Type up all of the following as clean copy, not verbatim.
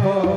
Oh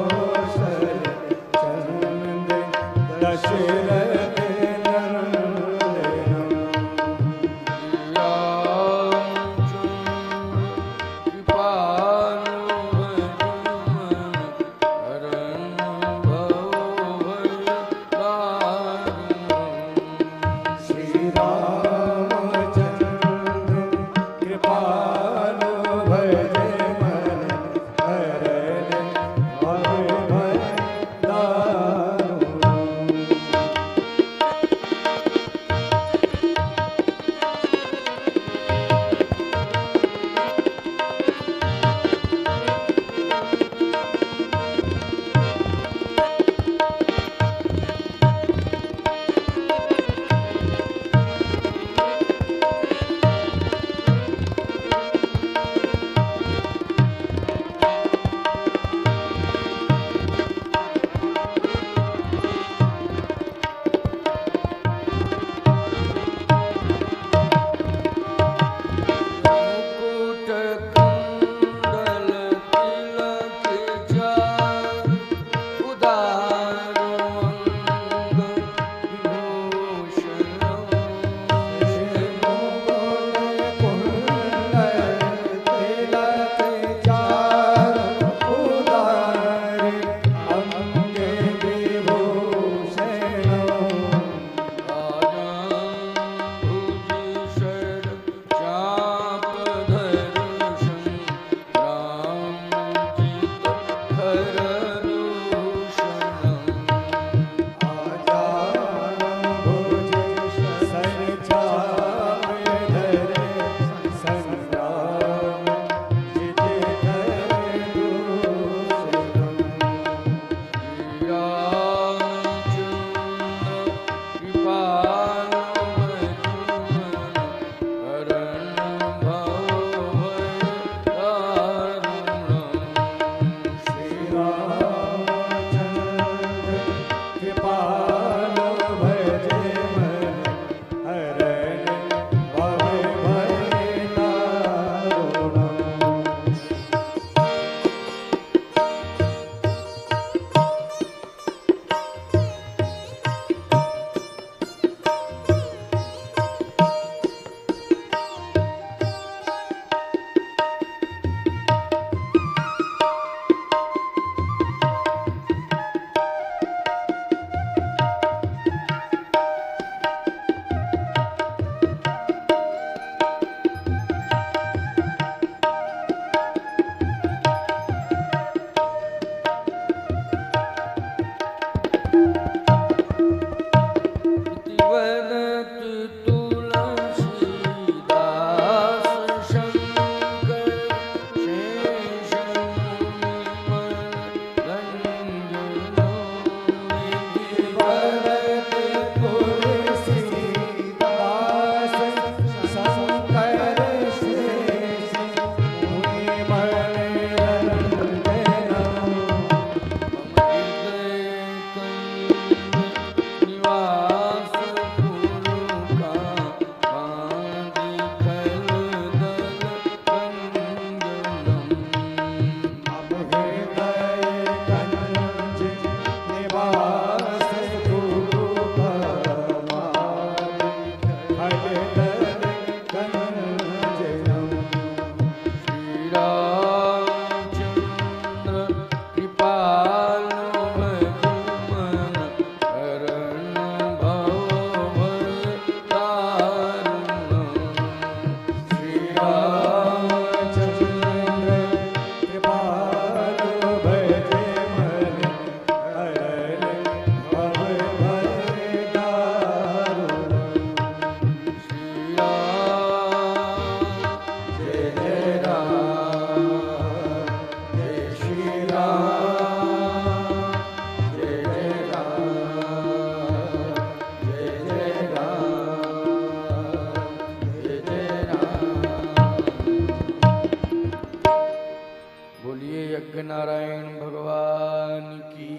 Narayan भगवान की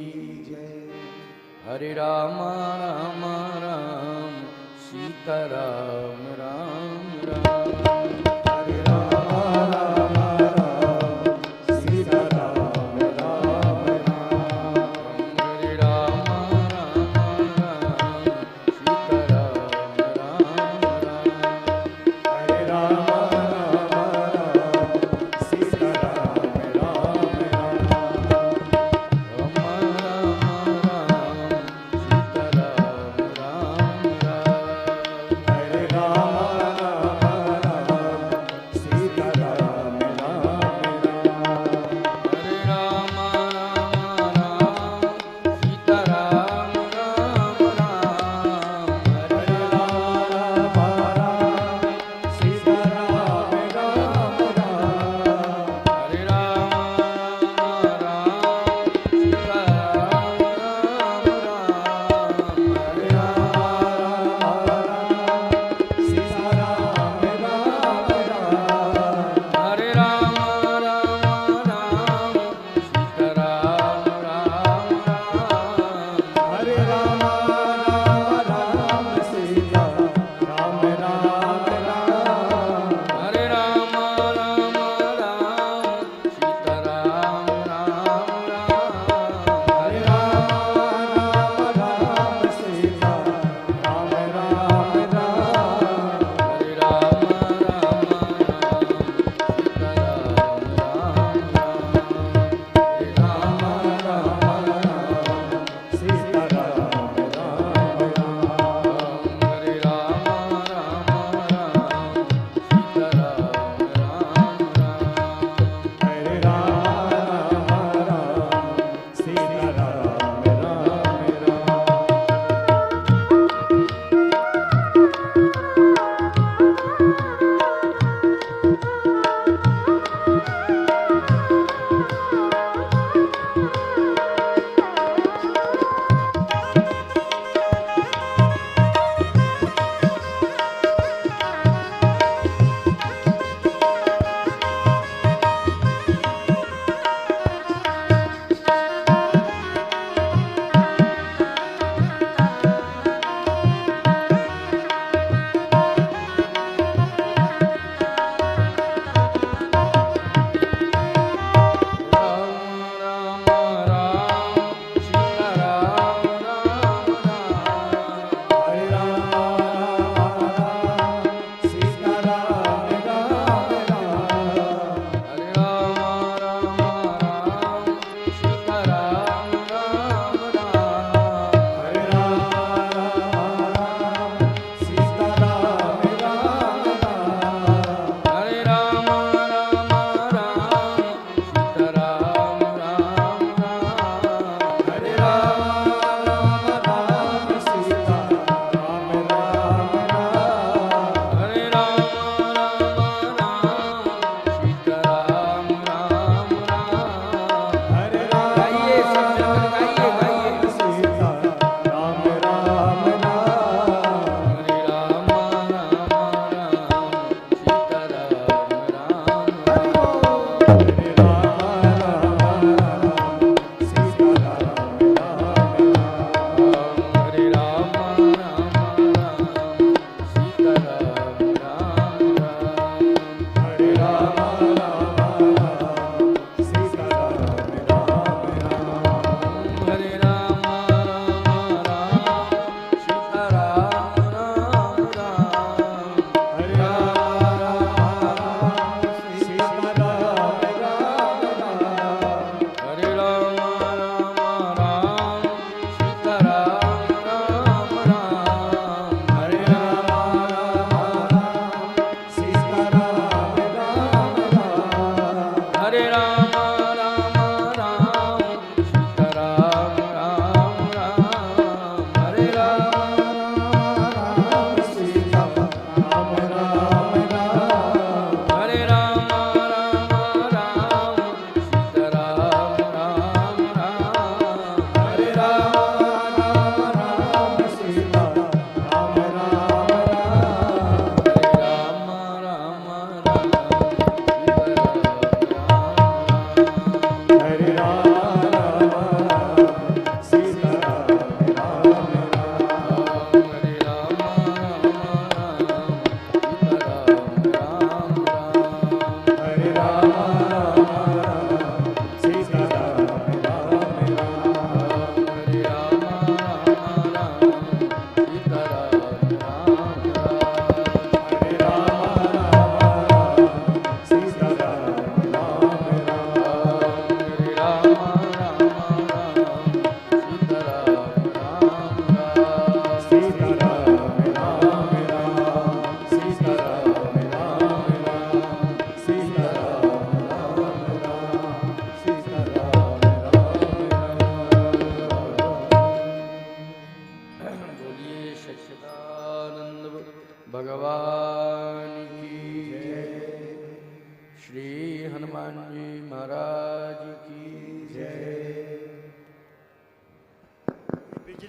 जय। हरे राम राम राम सीता राम राम राम। हरे राम राम राम सीता राम राम राम। हरे राम राम राम सीता राम राम राम। हरे राम राम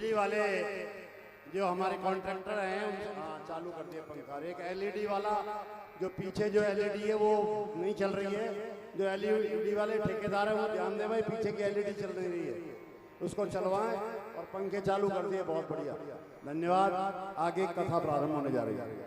बिजली वाले जो हमारे कॉन्ट्रैक्टर हैं हाँ चालू कर दिया पंखा। एक एलईडी वाला जो पीछे जो एलईडी है वो नहीं चल रही है, जो एलईडी वाले ठेकेदार है वो ध्यान दे भाई, पीछे की एलईडी चल नहीं रही है, उसको चलवाएं और पंखे चालू कर दिए। बहुत बढ़िया, धन्यवाद। आगे कथा प्रारंभ होने जा रही है।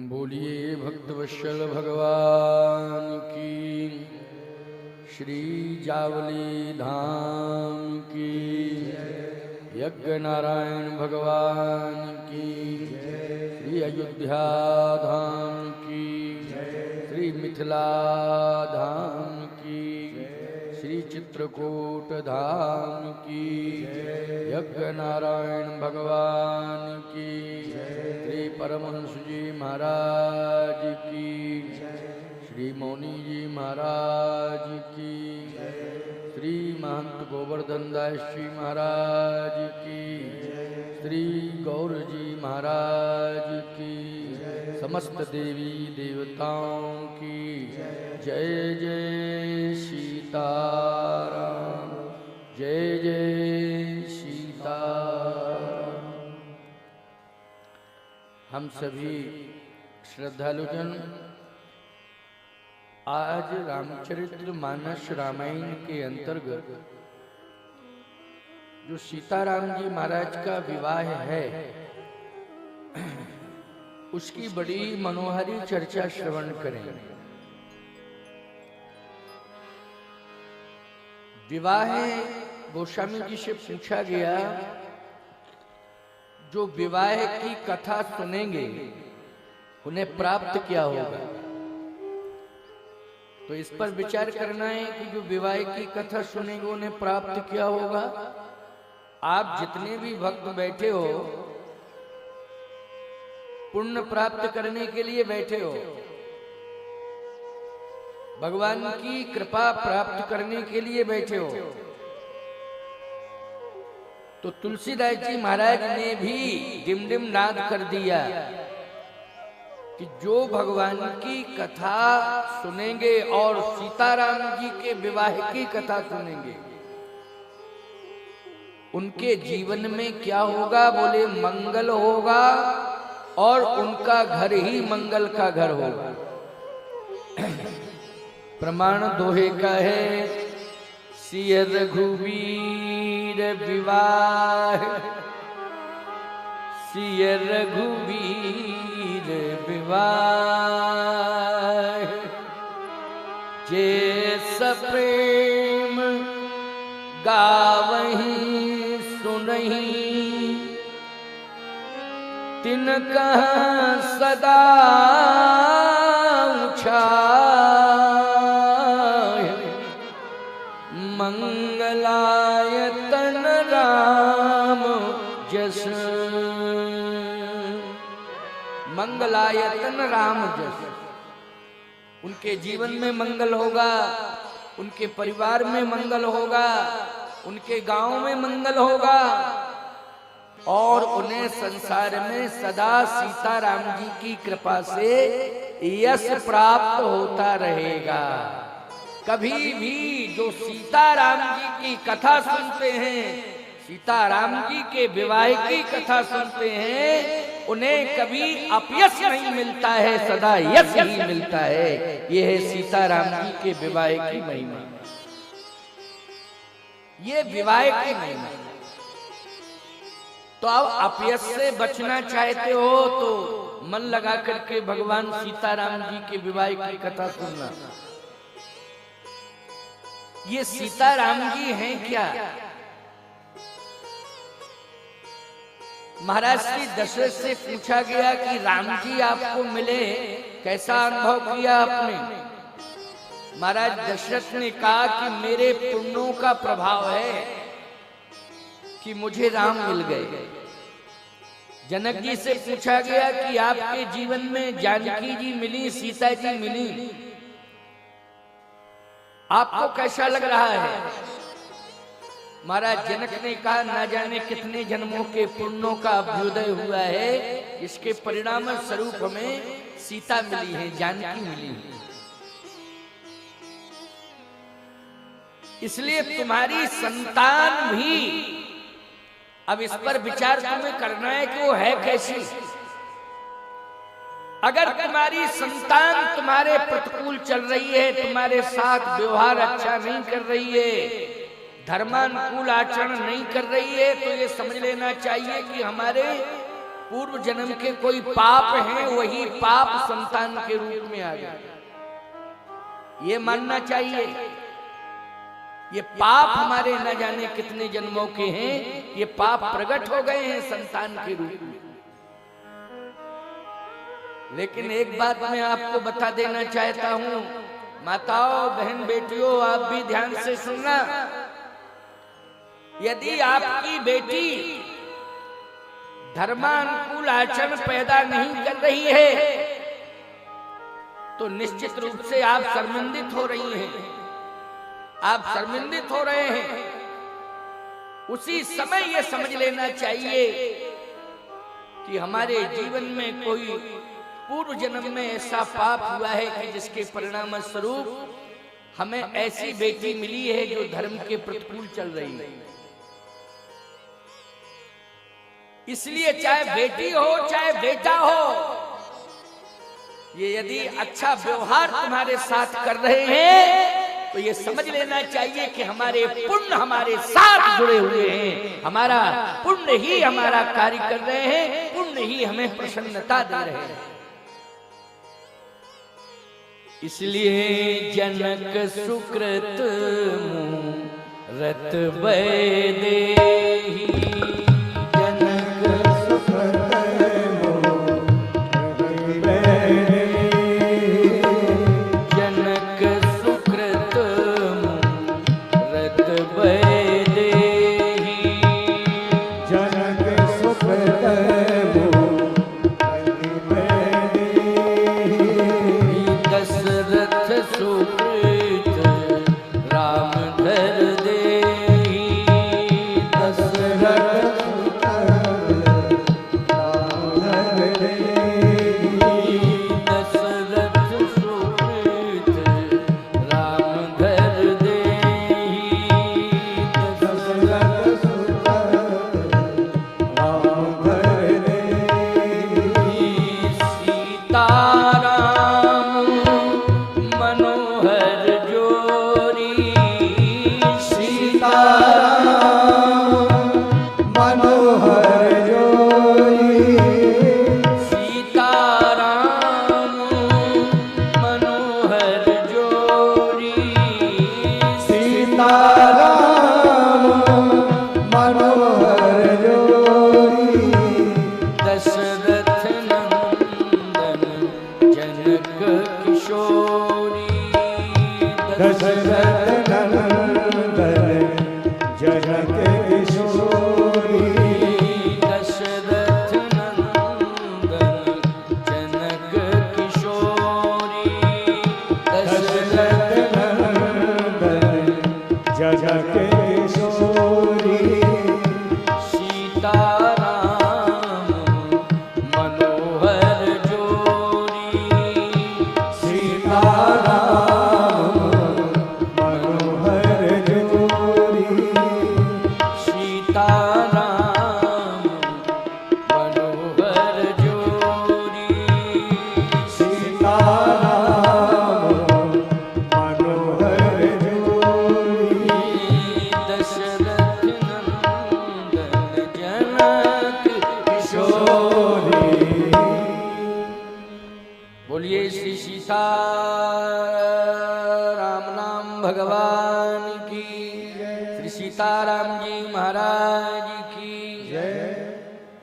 बोलिए भक्तवत्सल भगवान की, श्री जावली धाम की, यज्ञ नारायण भगवान की, श्री अयोध्या धाम की, श्री मिथिला धाम की, श्री चित्रकूट धाम की, यज्ञ नारायण भगवान की, श्री परमहंस जी महाराज की, श्री मौनी जी महाराज की, श्री महंत गोवर्धन दास जी महाराज की, श्री गौर जी महाराज की, समस्त देवी देवताओं की जय जय सीताराम, जय जय सीताराम। हम सभी श्रद्धालुजन आज रामचरित्र मानस रामायण के अंतर्गत जो सीताराम जी महाराज का विवाह है उसकी बड़ी मनोहारी चर्चा श्रवण करेंगे। विवाह गोस्वामी जी से पूछा गया, जो विवाह की कथा सुनेंगे उन्हें प्राप्त क्या होगा? तो इस पर विचार करना है कि जो विवाह की कथा सुनेंगे उन्हें प्राप्त क्या होगा। आप जितने भी भक्त बैठे हो पुण्य प्राप्त करने के लिए बैठे हो, भगवान की कृपा प्राप्त करने के लिए बैठे हो। तो तुलसीदास जी महाराज ने भी डिम डिम नाद कर दिया कि जो भगवान की कथा सुनेंगे और सीताराम जी के विवाह की कथा सुनेंगे उनके जीवन में क्या होगा? बोले मंगल होगा और उनका घर ही मंगल का घर होगा। प्रमाण दोहे का है, सिय रघुवीर विवाह, सिय रघुवीर विवाह, जे सप्रेम गावहीं सुनहीं, तिनका सदा ऊंचा मंगलायतन राम जस, मंगलायतन राम जस। उनके जीवन में मंगल होगा, उनके परिवार में मंगल होगा, उनके गांव में मंगल होगा और उन्हें संसार में सदा सीताराम जी की कृपा से यश प्राप्त होता रहेगा। कभी भी जो सीताराम जी की कथा सुनते हैं, सीताराम जी के विवाह की कथा सुनते हैं, उन्हें कभी अपयश नहीं मिलता है, सदा यश ही मिलता है। यह है सीताराम जी के विवाह की महिमा, ये विवाह की महिमा। तो अब अपयश से बचना चाहते हो तो मन लगा करके भगवान सीताराम जी के विवाह की कथा सुनना। ये सीताराम जी हैं क्या? महाराज श्री दशरथ से पूछा गया कि राम जी आपको मिले, कैसा अनुभव किया आपने? महाराज दशरथ ने कहा कि मेरे पुण्यों का प्रभाव है कि मुझे राम मिल गए। जनक जी से पूछा गया कि आपके जीवन में जानकी जी मिली, सीता जी मिली, आपको कैसा लग रहा है? महाराज जनक ने कहा, ना जाने कितने जन्मों के पुण्यों का अभ्युदय हुआ है, इसके परिणाम स्वरूप हमें सीता मिली है, जानकी मिली है। इसलिए तुम्हारी संतान भी, अब इस पर विचार तुम्हें करना है कि वो है कैसी। अगर तुम्हारी संतान तुम्हारे प्रतिकूल चल रही है, तुम्हारे साथ व्यवहार अच्छा नहीं कर रही है, धर्मानुकूल आचरण नहीं कर रही है, तो ये समझ लेना चाहिए कि हमारे पूर्व जन्म के कोई पाप हैं, वही पाप संतान के रूप में आ गए। ये मानना चाहिए, ये पाप हमारे न जाने कितने जन्मों के हैं, ये पाप प्रकट हो गए हैं संतान के रूप में। लेकिन एक बात मैं आपको बता देना चाहता हूं, माताओं, बहन, बेटियों, आप भी ध्यान से सुनना। यदि आपकी बेटी धर्मानुकूल आचरण पैदा नहीं कर रही है, तो निश्चित रूप से आप शर्मिंदित हो रही हैं, आप शर्मिंदित हो रहे हैं। उसी समय ये समझ लेना चाहिए कि हमारे जीवन में कोई पूर्व जन्म में ऐसा पाप हुआ है कि जिसके परिणाम स्वरूप हमें ऐसी बेटी मिली है जो धर्म के प्रतिकूल चल रही है। इसलिए चाहे बेटी हो चाहे बेटा हो, ये यदि अच्छा व्यवहार तुम्हारे साथ कर रहे हैं तो ये समझ लेना चाहिए कि हमारे पुण्य हमारे साथ जुड़े हुए हैं, हमारा पुण्य ही हमारा कार्य कर रहे हैं, पुण्य ही हमें प्रसन्नता दे रहे हैं। इसलिए जनक सुकृत मूरत वैदेही,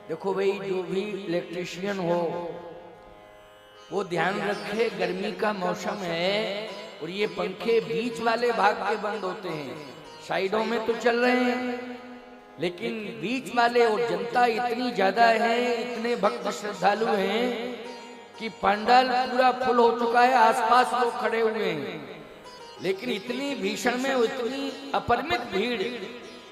देखो भाई, जो भी इलेक्ट्रिशियन हो वो ध्यान रखे, गर्मी का मौसम है और ये पंखे बीच वाले भाग के बंद होते हैं, साइडों में तो चल रहे हैं। लेकिन बीच वाले और जनता इतनी ज्यादा है, इतने भक्त श्रद्धालु हैं कि पंडाल पूरा फुल हो चुका है, आसपास लोग खड़े हुए हैं, लेकिन इतनी भीषण में इतनी अपरिमित भीड़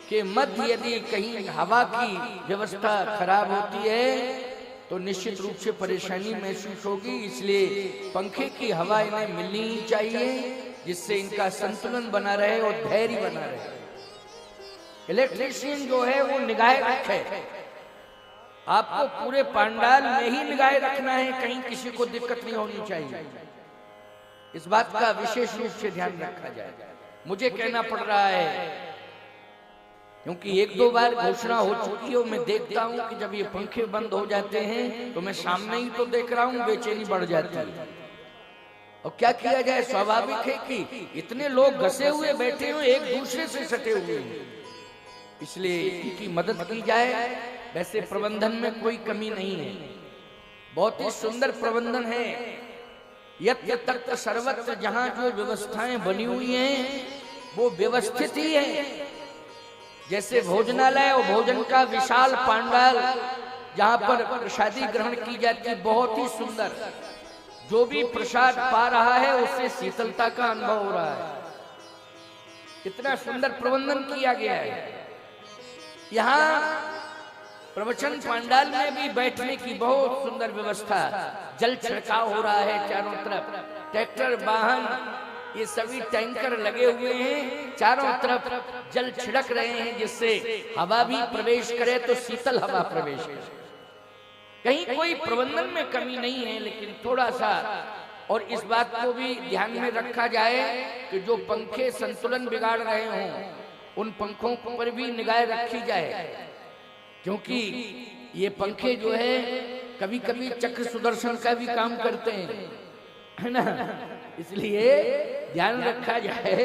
के मध्य यदि कहीं हवा की व्यवस्था खराब होती है तो निश्चित रूप से परेशानी महसूस होगी। इसलिए पंखे की हवा इन्हें मिलनी ही चाहिए, जिससे इनका संतुलन बना रहे और धैर्य बना रहे। इलेक्ट्रीशियन जो है वो निगाह रखे, आपको पूरे पंडाल में ही निगाह रखना है, कहीं किसी को दिक्कत नहीं होनी चाहिए। इस बात का विशेष रूप से ध्यान रखा जाए। मुझे कहना पड़ रहा है क्योंकि एक दो बार घोषणा हो चुकी है और मैं देखता हूं कि जब ये पंखे बंद हो जाते हैं तो मैं सामने ही तो देख रहा हूं, बेचैनी बढ़ जाती है। और क्या किया जाए, स्वाभाविक है कि इतने लोग घसे हुए बैठे हुए, एक दूसरे से सटे हुए हैं, इसलिए इनकी मदद की जाए। वैसे प्रबंधन में कोई कमी नहीं है, बहुत ही सुंदर प्रबंधन है। यत्र तत्र सर्वत्र जहां जो व्यवस्थाएं बनी हुई हैं वो व्यवस्थित ही है। जैसे भोजनालय और भोजन का विशाल पंडाल जहां पर प्रसादी ग्रहण की जाती है, बहुत ही सुंदर, जो भी प्रसाद पा रहा है उससे शीतलता का अनुभव हो रहा है। इतना सुंदर प्रबंधन किया गया है। यहाँ प्रवचन पंडाल में भी बैठने की बहुत सुंदर व्यवस्था, जल छिड़काव हो रहा है चारों तरफ, ट्रैक्टर वाहन ये सभी टैंकर लगे हुए हैं, चारों तरफ जल छिड़क रहे हैं, जिससे हवा भी प्रवेश करे तो शीतल हवा प्रवेश करे। कहीं कोई प्रबंधन में कमी नहीं है, लेकिन थोड़ा सा और इस बात को भी ध्यान में रखा जाए कि जो पंखे संतुलन बिगाड़ रहे हों उन पंखों पर भी निगाह रखी जाए, क्योंकि ये पंखे जो है कभी कभी चक्र सुदर्शन का भी काम करते हैं, है ना। इसलिए ध्यान रखा जाए,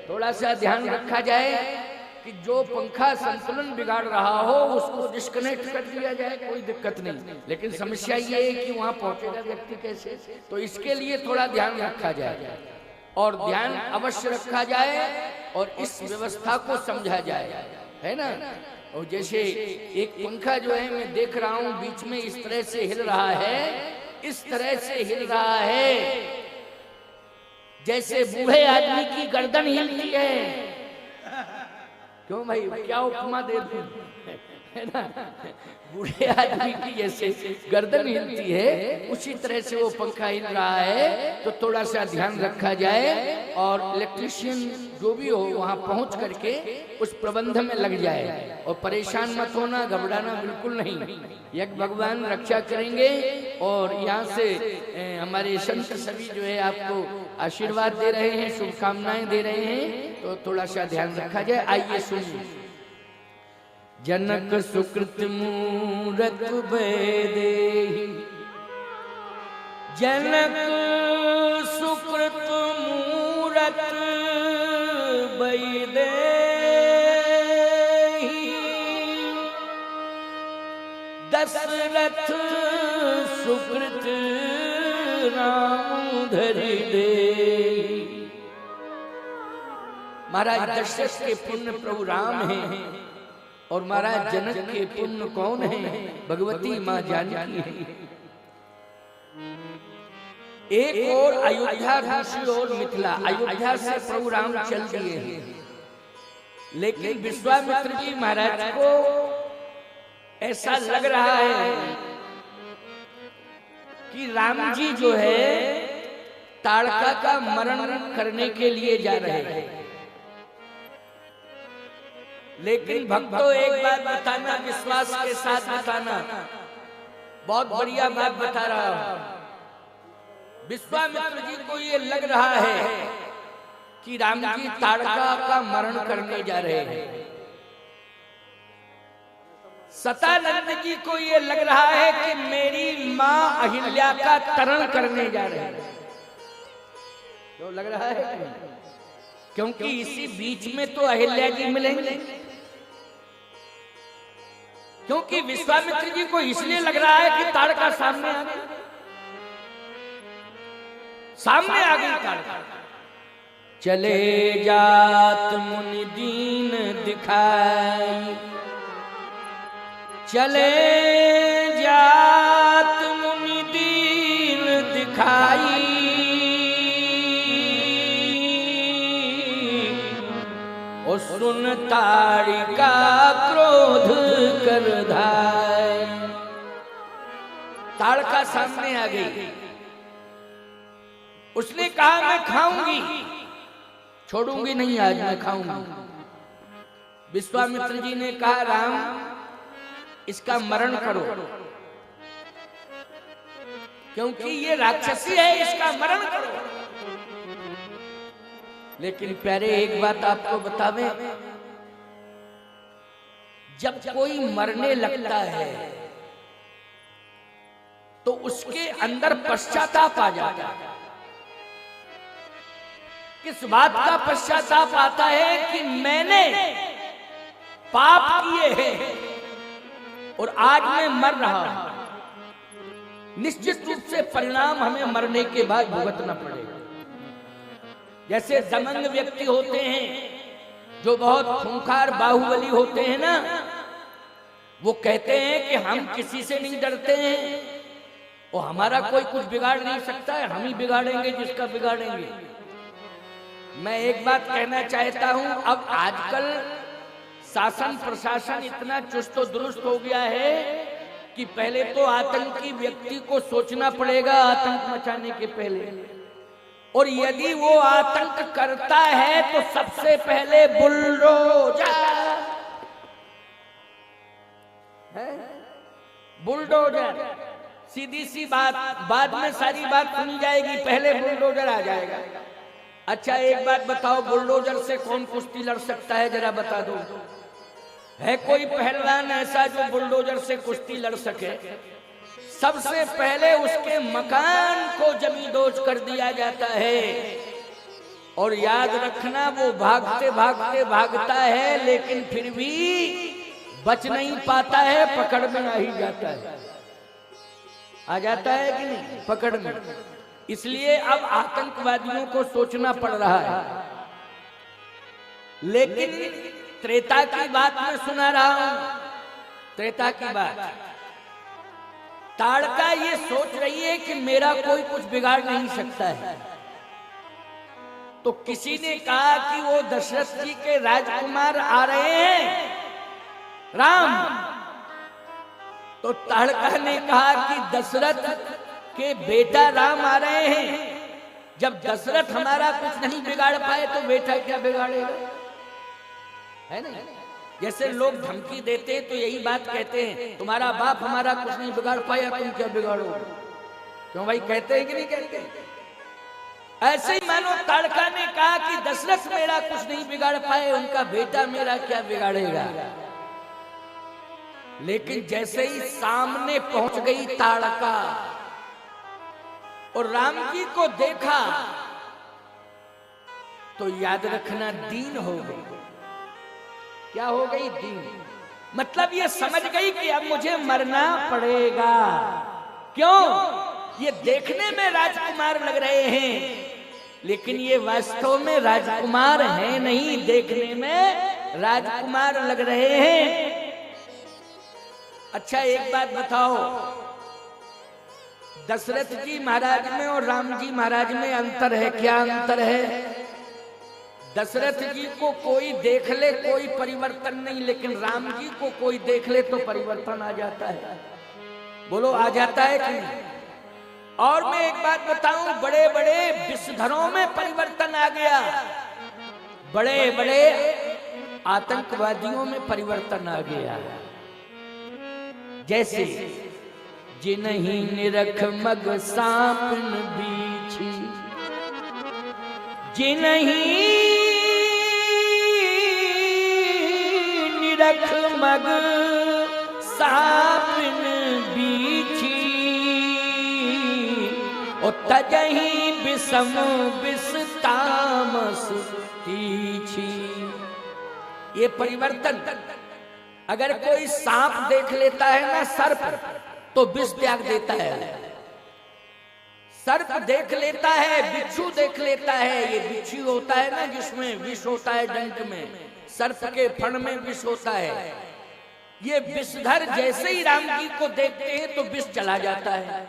थोड़ा सा ध्यान रखा जाए कि जो पंखा संतुलन बिगाड़ रहा हो उसको डिस्कनेक्ट कर दिया जाए, कोई दिक्कत नहीं। लेकिन समस्या ये है कि वहां पहुंचेगा व्यक्ति कैसे, तो इसके लिए थोड़ा ध्यान रखा जाए और ध्यान अवश्य रखा जाए और इस व्यवस्था को समझा जाए, है ना। और जैसे एक पंखा जो है मैं देख रहा हूं बीच में इस तरह से हिल रहा है, इस तरह से हिल रहा है जैसे बूढ़े आदमी की गर्दन हिलती है। क्यों भाई, क्या उपमा दे दूं, है ना। बूढ़े आदमी की जैसे गर्दन हिलती है उसी तरह से वो पंखा हिल रहा है, तो थोड़ा सा ध्यान रखा जाए और इलेक्ट्रीशियन जो भी हो वहां पहुंच करके उस प्रबंध में लग जाए। और परेशान मत होना, घबराना बिल्कुल नहीं, यज्ञ भगवान रक्षा करेंगे। और यहाँ से हमारे संत सभी जो है आपको आशीर्वाद दे रहे हैं, शुभकामनाएं दे रहे हैं, तो थोड़ा सा ध्यान रखा जाए। आइए सुनिए। जनक सुकृत मूरत बैदेहि, जनक सुकृत मूरत बैदेहि, दशरथ सुकृत राम धरि देहि। महाराज दशरथ के पुण्य प्रभु राम हैं और महाराज जनक के पुण्य कौन है? भगवती मां जानकी है। एक और अयोध्या, दूसरी ओर मिथिला। अयोध्या से प्रभु राम चल दिए हैं, लेकिन विश्वामित्र जी महाराज को ऐसा लग रहा है कि राम जी जो है ताड़का का मरण करने के लिए जा रहे हैं। लेकिन भक्तों एक बात बताना, विश्वास के साथ बताना, बहुत बढ़िया बात बता रहा हूं। विश्वामित्र जी को ये लग रहा है कि राम जी ताड़का का मरण करने जा रहे हैं। सतानंद जी को ये लग रहा है कि मेरी मां अहिल्या का तरण करने जा रहे हैं। क्यों लग रहा है? क्योंकि इसी बीच में तो अहिल्या जी मिलेंगे। क्योंकि विश्वामित्र जी को इसलिए लग रहा है कि ताड़का सामने आ गई, सामने आ गई ताड़का। चले जात मुनि दीन दिखाई, चले जात मुनि दीन दिखाई, और सुन ताड़िका क्रोध कर धाय। ताड़का सामने आ गई, उसने कहा मैं खाऊंगी, छोड़ूंगी नहीं, आज मैं खाऊंगी। विश्वामित्र जी ने कहा राम इसका मरण करो, क्योंकि ये राक्षसी है, इसका मरण करो। लेकिन प्यारे एक बात आपको बतावे, जब कोई मरने लगता है तो उसके अंदर पश्चाताप आ जाता है। किस बात का पश्चाताप आता है कि मैंने पाप किए हैं और आज मैं मर रहा हूं। निश्चित रूप से परिणाम हमें मरने के बाद भुगतना पड़ेगा। जैसे दमंग व्यक्ति होते हैं, जो बहुत खूंखार बाहुबली होते हैं ना, वो कहते हैं कि हम किसी से नहीं डरते हैं और हमारा कोई कुछ बिगाड़ नहीं सकता है, हम ही बिगाड़ेंगे जिसका बिगाड़ेंगे। मैं एक बात कहना चाहता हूं, अब आजकल शासन प्रशासन इतना चुस्त दुरुस्त हो गया है कि पहले तो आतंकी व्यक्ति को सोचना पड़ेगा आतंक मचाने के पहले, और यदि वो आतंक करता है तो सबसे पहले बुलडोजर है, बुलडोजर। सीधी सी बात, बाद में सारी बात सुनी जाएगी, पहले बुलडोजर आ जाएगा। अच्छा एक बात बताओ, बुलडोजर से कौन कुश्ती लड़ सकता है, जरा बता दो। है कोई पहलवान ऐसा जो बुलडोजर से कुश्ती लड़ सके? सबसे पहले उसके मकान को जमींदोज कर दिया जाता है, और याद रखना वो भागते भागते भागता है, लेकिन फिर भी बच नहीं पाता है, पकड़ में आ ही जाता है। आ जाता है कि नहीं पकड़ में? इसलिए अब आतंकवादियों को सोचना पड़ रहा है। लेकिन त्रेता की बात मैं सुना रहा हूं, त्रेता की बात। ताड़का ये सोच रही है कि मेरा कोई कुछ बिगाड़ नहीं सकता है। तो किसी ने कहा कि वो दशरथ जी के राजकुमार आ रहे हैं, राम। तो ताड़का ने कहा कि दशरथ के बेटा राम आ रहे हैं। जब दशरथ हमारा कुछ नहीं बिगाड़ पाए तो बेटा क्या बिगाड़ेगा, है नहीं? जैसे लोग धमकी देते हैं तो यही बात कहते हैं, तुम्हारा बाप हमारा कुछ नहीं बिगाड़ पाया, तुम क्या बिगाड़ोगे? क्यों भाई, कहते हैं कि नहीं कहते? ऐसे ही मानो ताड़का ने कहा कि दशरथ मेरा कुछ नहीं बिगाड़ पाए, उनका बेटा मेरा क्या बिगाड़ेगा। लेकिन जैसे ही सामने पहुंच गई ताड़का और राम जी को देखा तो याद रखना दीन हो गई। क्या हो गई? दीन। मतलब ये समझ गई कि अब मुझे मरना पड़ेगा। क्यों? ये देखने में राजकुमार लग रहे हैं, लेकिन ये वास्तव में राजकुमार हैं नहीं, देखने में राजकुमार लग रहे हैं। अच्छा एक बात बताओ, दशरथ जी महाराज में और राम जी महाराज में अंतर है। क्या अंतर है? दशरथ जी को कोई देख ले कोई परिवर्तन नहीं, लेकिन राम जी को कोई देख ले तो परिवर्तन आ जाता है। बोलो, आ जाता है कि नहीं? और मैं एक बात बताऊं, बड़े बड़े विषधरों में परिवर्तन आ गया, बड़े बड़े आतंकवादियों में परिवर्तन आ गया। जैसे जिन्हीं निरख मग सांपन बीछी, जिन्हीं निरख मग सांपन बीछी, और तजही विषम विष तामस तीछी। ये परिवर्तन, अगर कोई सांप देख लेता है ना, सर्प, तो विष त्याग देता है। सर्प देख लेता है, बिच्छू देख लेता है। ये बिच्छू होता है ना जिसमें विष होता है, डंक में, सर्प के फण में विष होता है। ये विषधर जैसे ही राम जी को देखते हैं तो विष चला जाता है।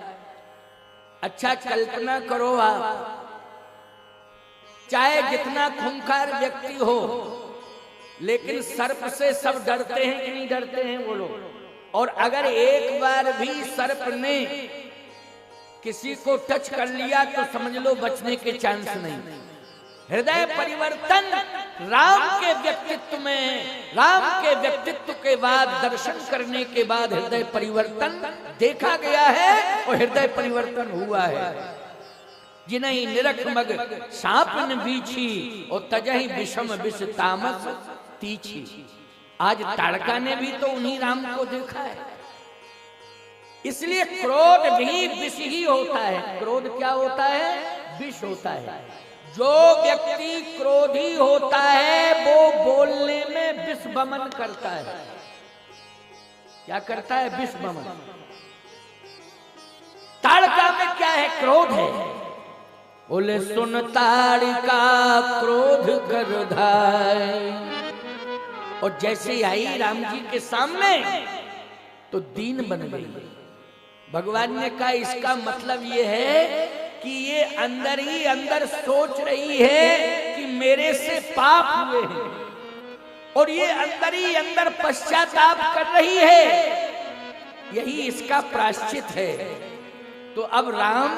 अच्छा कल्पना करो आप, चाहे जितना खूंखार व्यक्ति हो, लेकिन सर्प से सब डरते हैं कि नहीं डरते हैं वो लोग। और अगर एक बार भी सर्प ने किसी को टच कर लिया तो समझ लो बचने के चांस नहीं। हृदय परिवर्तन राम के व्यक्तित्व में, राम के व्यक्तित्व के बाद दर्शन करने के बाद हृदय परिवर्तन देखा गया है और हृदय परिवर्तन हुआ है। जिन्हीं निरख मग सापन बीछी और तजहि विषम विष तामस तीछी। आज ताड़का ने भी तो उन्हीं राम को देखा है। इसलिए क्रोध भी विष ही होता है। क्रोध क्या होता है? विष होता है। जो व्यक्ति क्रोधी होता है वो बोलने में विष बमन करता है। क्या करता है? विष बमन। ताड़का में क्या है? क्रोध है। बोले सुन ताड़का क्रोध कर धाय, और जैसे आई राम जी के सामने तो दीन बन गई। भगवान ने कहा इसका मतलब ये है कि ये अंदर ही अंदर सोच रही है कि मेरे से पाप हुए हैं, और ये अंदर ही अंदर पश्चाताप कर रही है। यही इसका प्रायश्चित है। तो अब राम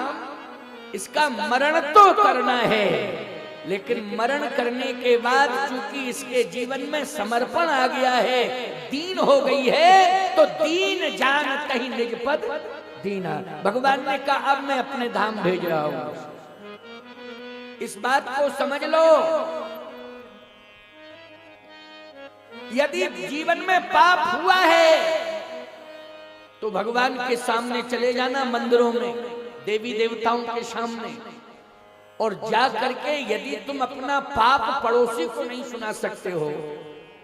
इसका मरण तो करना है, लेकिन मरण करने के बाद चूंकि इसके जीवन में समर्पण आ गया है, दीन हो गई है, तो दीन जान कहीं निज पद दीना। भगवान ने कहा अब मैं अपने धाम भेज रहा हूं। इस बात को समझ लो। यदि जीवन में पाप हुआ है तो भगवान के सामने चले जाना, मंदिरों में, देवी देवताओं के सामने, और जा करके यदि तुम अपना पाप पड़ोसी को नहीं सुना सकते हो,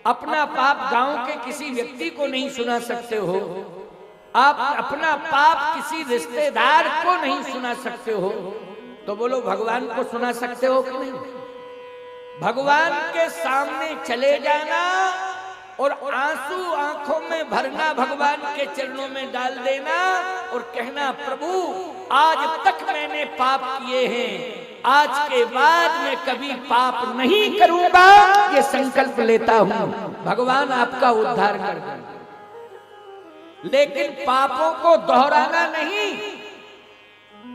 अपना पाप गांव के किसी व्यक्ति को नहीं सुना सकते हो, आप अपना पाप किसी रिश्तेदार को नहीं सुना सकते हो, तो बोलो भगवान को सुना सकते हो कि नहीं? भगवान के सामने चले जाना और आंसू आंखों में भरना, भगवान के चरणों में डाल देना और कहना प्रभु आज तक मैंने पाप किए हैं, आज के बाद मैं कभी पाप नहीं करूंगा, ये संकल्प लेता हूं। भगवान आपका उद्धार कर दें। लेकिन पापों को दोहराना नहीं,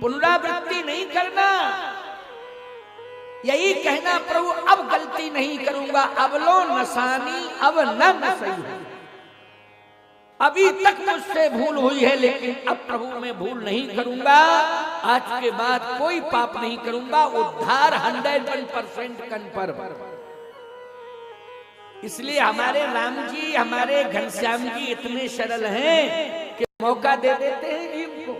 पुनरावृत्ति नहीं करना। यही कहना प्रभु अब गलती नहीं करूंगा, अब लो नसानी अब न नसई। अभी तक मुझसे भूल हुई है, लेकिन अब प्रभु मैं भूल नहीं करूंगा, आज के बाद कोई पाप नहीं करूंगा। उद्धार 101% कन्फर्म। इसलिए हमारे राम जी, हमारे घनश्याम जी इतने सरल हैं कि मौका दे देते हैं जीव को।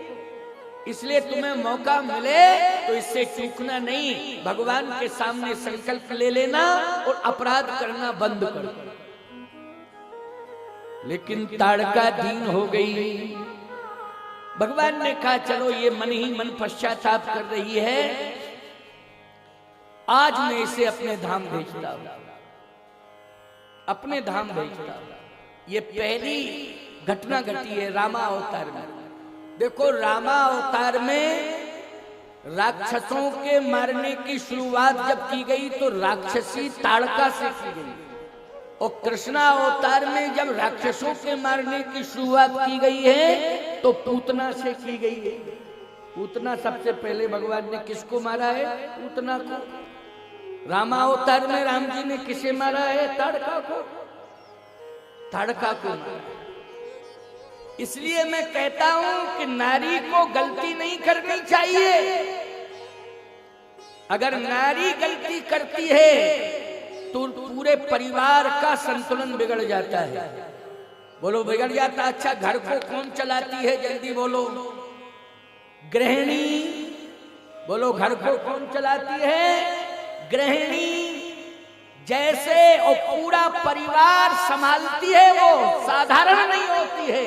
इसलिए तुम्हें मौका मिले तो इससे चूकना नहीं, भगवान के सामने संकल्प ले लेना और अपराध करना बंद कर। लेकिन ताड़का दीन हो गई। भगवान ने कहा चलो ये मन ही मन पश्चाताप कर रही है, आज मैं इसे अपने धाम भेजता हूं, अपने धाम भेजता हूं। ये पहली घटना घटी है रामा अवतार में। देखो रामा अवतार में राक्षसों के मारने की शुरुआत जब की गई तो राक्षसी ताड़का से की गई, और कृष्णा अवतार में जब राक्षसों के मारने की शुरुआत की गई है तो पूतना से की गई है। पूतना सबसे पहले भगवान ने किसको मारा है? पूतना को। रामा अवतार में राम जी ने किसे मारा है? ताड़का को। ताड़का को मारा। इसलिए मैं कहता हूं कि नारी को गलती नहीं करनी चाहिए। अगर नारी गलती करती है तो पूरे परिवार का संतुलन बिगड़ जाता है। बोलो बिगड़ जाता। अच्छा घर को कौन चलाती है? जल्दी बोलो। गृहिणी। बोलो घर को कौन चलाती है? गृहिणी। जैसे और पूरा परिवार संभालती है वो साधारण नहीं होती है,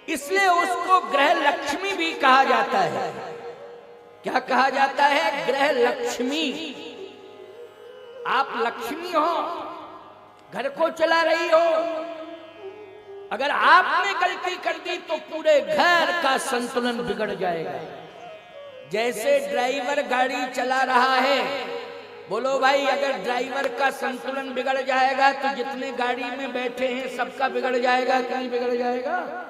इसलिए उसको गृह लक्ष्मी भी कहा जाता है। क्या कहा जाता है? गृह लक्ष्मी। आप लक्ष्मी हो, घर को चला रही हो, अगर आपने गलती कर दी तो पूरे घर का संतुलन बिगड़ जाएगा। जैसे ड्राइवर गाड़ी चला रहा है, बोलो भाई, अगर ड्राइवर का संतुलन बिगड़ जाएगा तो जितने गाड़ी में बैठे हैं सबका बिगड़ जाएगा कि नहीं बिगड़ जाएगा?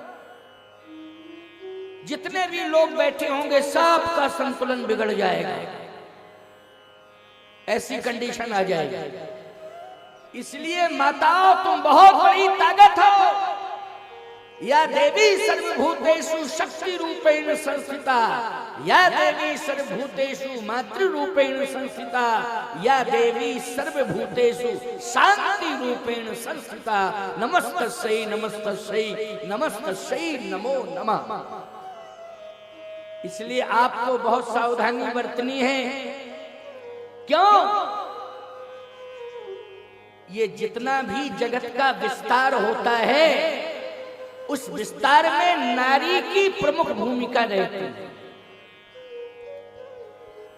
जितने भी लोग बैठे होंगे सबका संतुलन बिगड़ जाएगा, ऐसी कंडीशन आ जाएगी। इसलिए माताओं, तुम बहुत बड़ी ताकत हो। या देवी सर्वभूतेषु शक्ति रूपेण संस्थिता, या देवी सर्वभूतेषु मातृ रूपेण संस्थिता, या देवी सर्वभूतेषु शांति रूपेण संस्थिता। नमस्तस्यै नमस्तस्यै नमस्तस्यै नमो नमः। इसलिए आपको बहुत सावधानी बरतनी है। क्यों? ये जितना भी जगत का विस्तार होता है, उस विस्तार में नारी की प्रमुख भूमिका रहती है।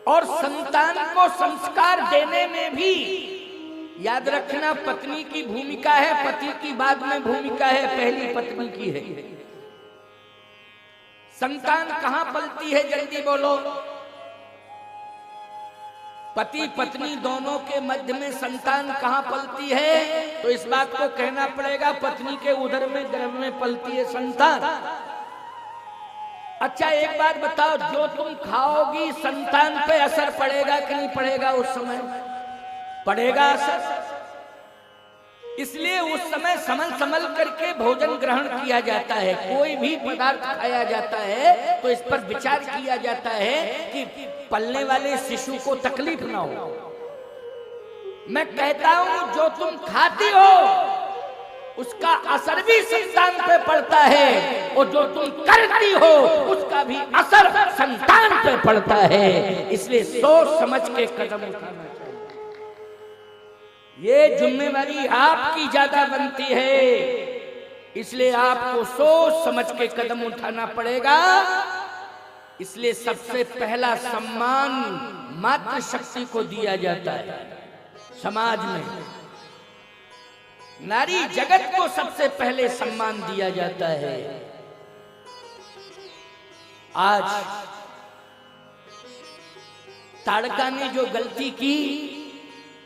और संतान को संस्कार देने में भी याद रखना, पत्नी की भूमिका है, पति की बाद में भूमिका है, पहली पत्नी की है। संतान कहां पलती है, जल्दी बोलो? पति पत्नी दोनों के मध्य में संतान कहां पलती है? तो इस बात को कहना पड़ेगा, पत्नी के उदर में, गर्भ में पलती है संतान। अच्छा एक बात बताओ, जो तुम खाओगी संतान पे असर पड़ेगा कि नहीं पड़ेगा? उस समय पड़ेगा असर। इसलिए उस समय समझ समझ करके भोजन ग्रहण किया जाता है। कोई भी पदार्थ खाया जाता है तो इस पर विचार किया जाता है कि पलने वाले शिशु को तकलीफ ना हो। मैं कहता हूं, जो तुम खाती हो उसका असर भी संतान पे पड़ता है, और जो तुम करती हो उसका भी असर संतान पे पड़ता है। इसलिए सोच समझ के कदम उठाना चाहिए। ये जिम्मेवारी आपकी ज्यादा बनती है, इसलिए आपको सोच समझ के कदम उठाना पड़ेगा। इसलिए सबसे पहला सम्मान मातृशक्ति को दिया जाता है समाज में। नारी जगत को सबसे पहले सम्मान दिया जाता है। आज ताड़का ने जो गलती की,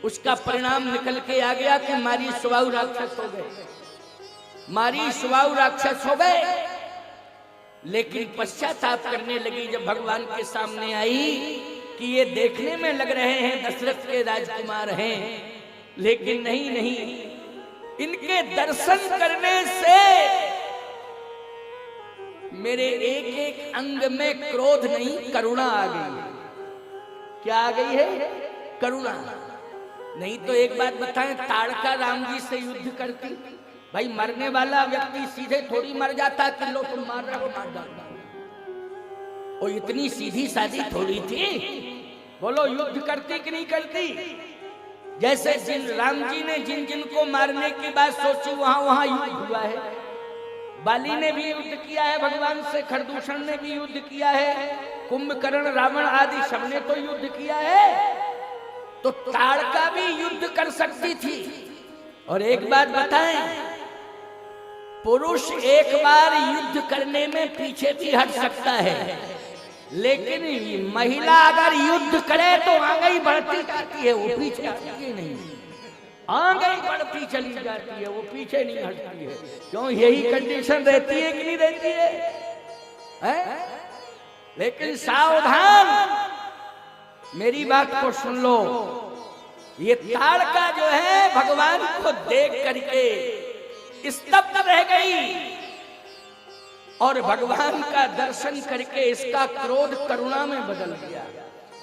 उसका परिणाम निकल के आ गया कि मारी स्वभाव राक्षस हो गए, मारी स्वभाव राक्षस हो गए। लेकिन पश्चाताप करने लगी जब भगवान के सामने आई कि ये देखने में लग रहे हैं दशरथ के राजकुमार हैं, लेकिन नहीं नहीं, इनके दर्शन करने से मेरे एक एक अंग में क्रोध नहीं, करुणा आ गई है। क्या आ गई है? करुणा। नहीं तो एक बात बताएं, ताड़का राम जी से युद्ध करती, भाई मरने वाला व्यक्ति सीधे थोड़ी मर जाता कि लो तुम मार रहे हो, मार डालता। वो इतनी सीधी सादी थोड़ी थी। बोलो युद्ध करती कि नहीं करती? जैसे जिन राम जी ने जिन जिन को मारने की बात सोची वहां वहां युद्ध हुआ है। बाली ने भी युद्ध किया है भगवान से, खरदूषण ने भी युद्ध किया है, कुंभकर्ण रावण आदि सबने तो युद्ध किया है। तो ताड़का भी युद्ध कर सकती थी। और एक बात बताएं, पुरुष एक बार युद्ध करने में पीछे भी हट सकता है, लेकिन महिला अगर युद्ध करे तो आगे ही बढ़ती जाती है, वो पीछे हटती नहीं, आगे ही बढ़ती चली जाती है, वो पीछे नहीं हटती है। क्यों? यही कंडीशन रहती है कि नहीं रहती है? लेकिन सावधान, मेरी बात को सुन लो। ये ताड़का जो है भगवान को देख करके स्तब्ध रह गई, और भगवान का दर्शन करके इसका क्रोध करुणा में बदल गया।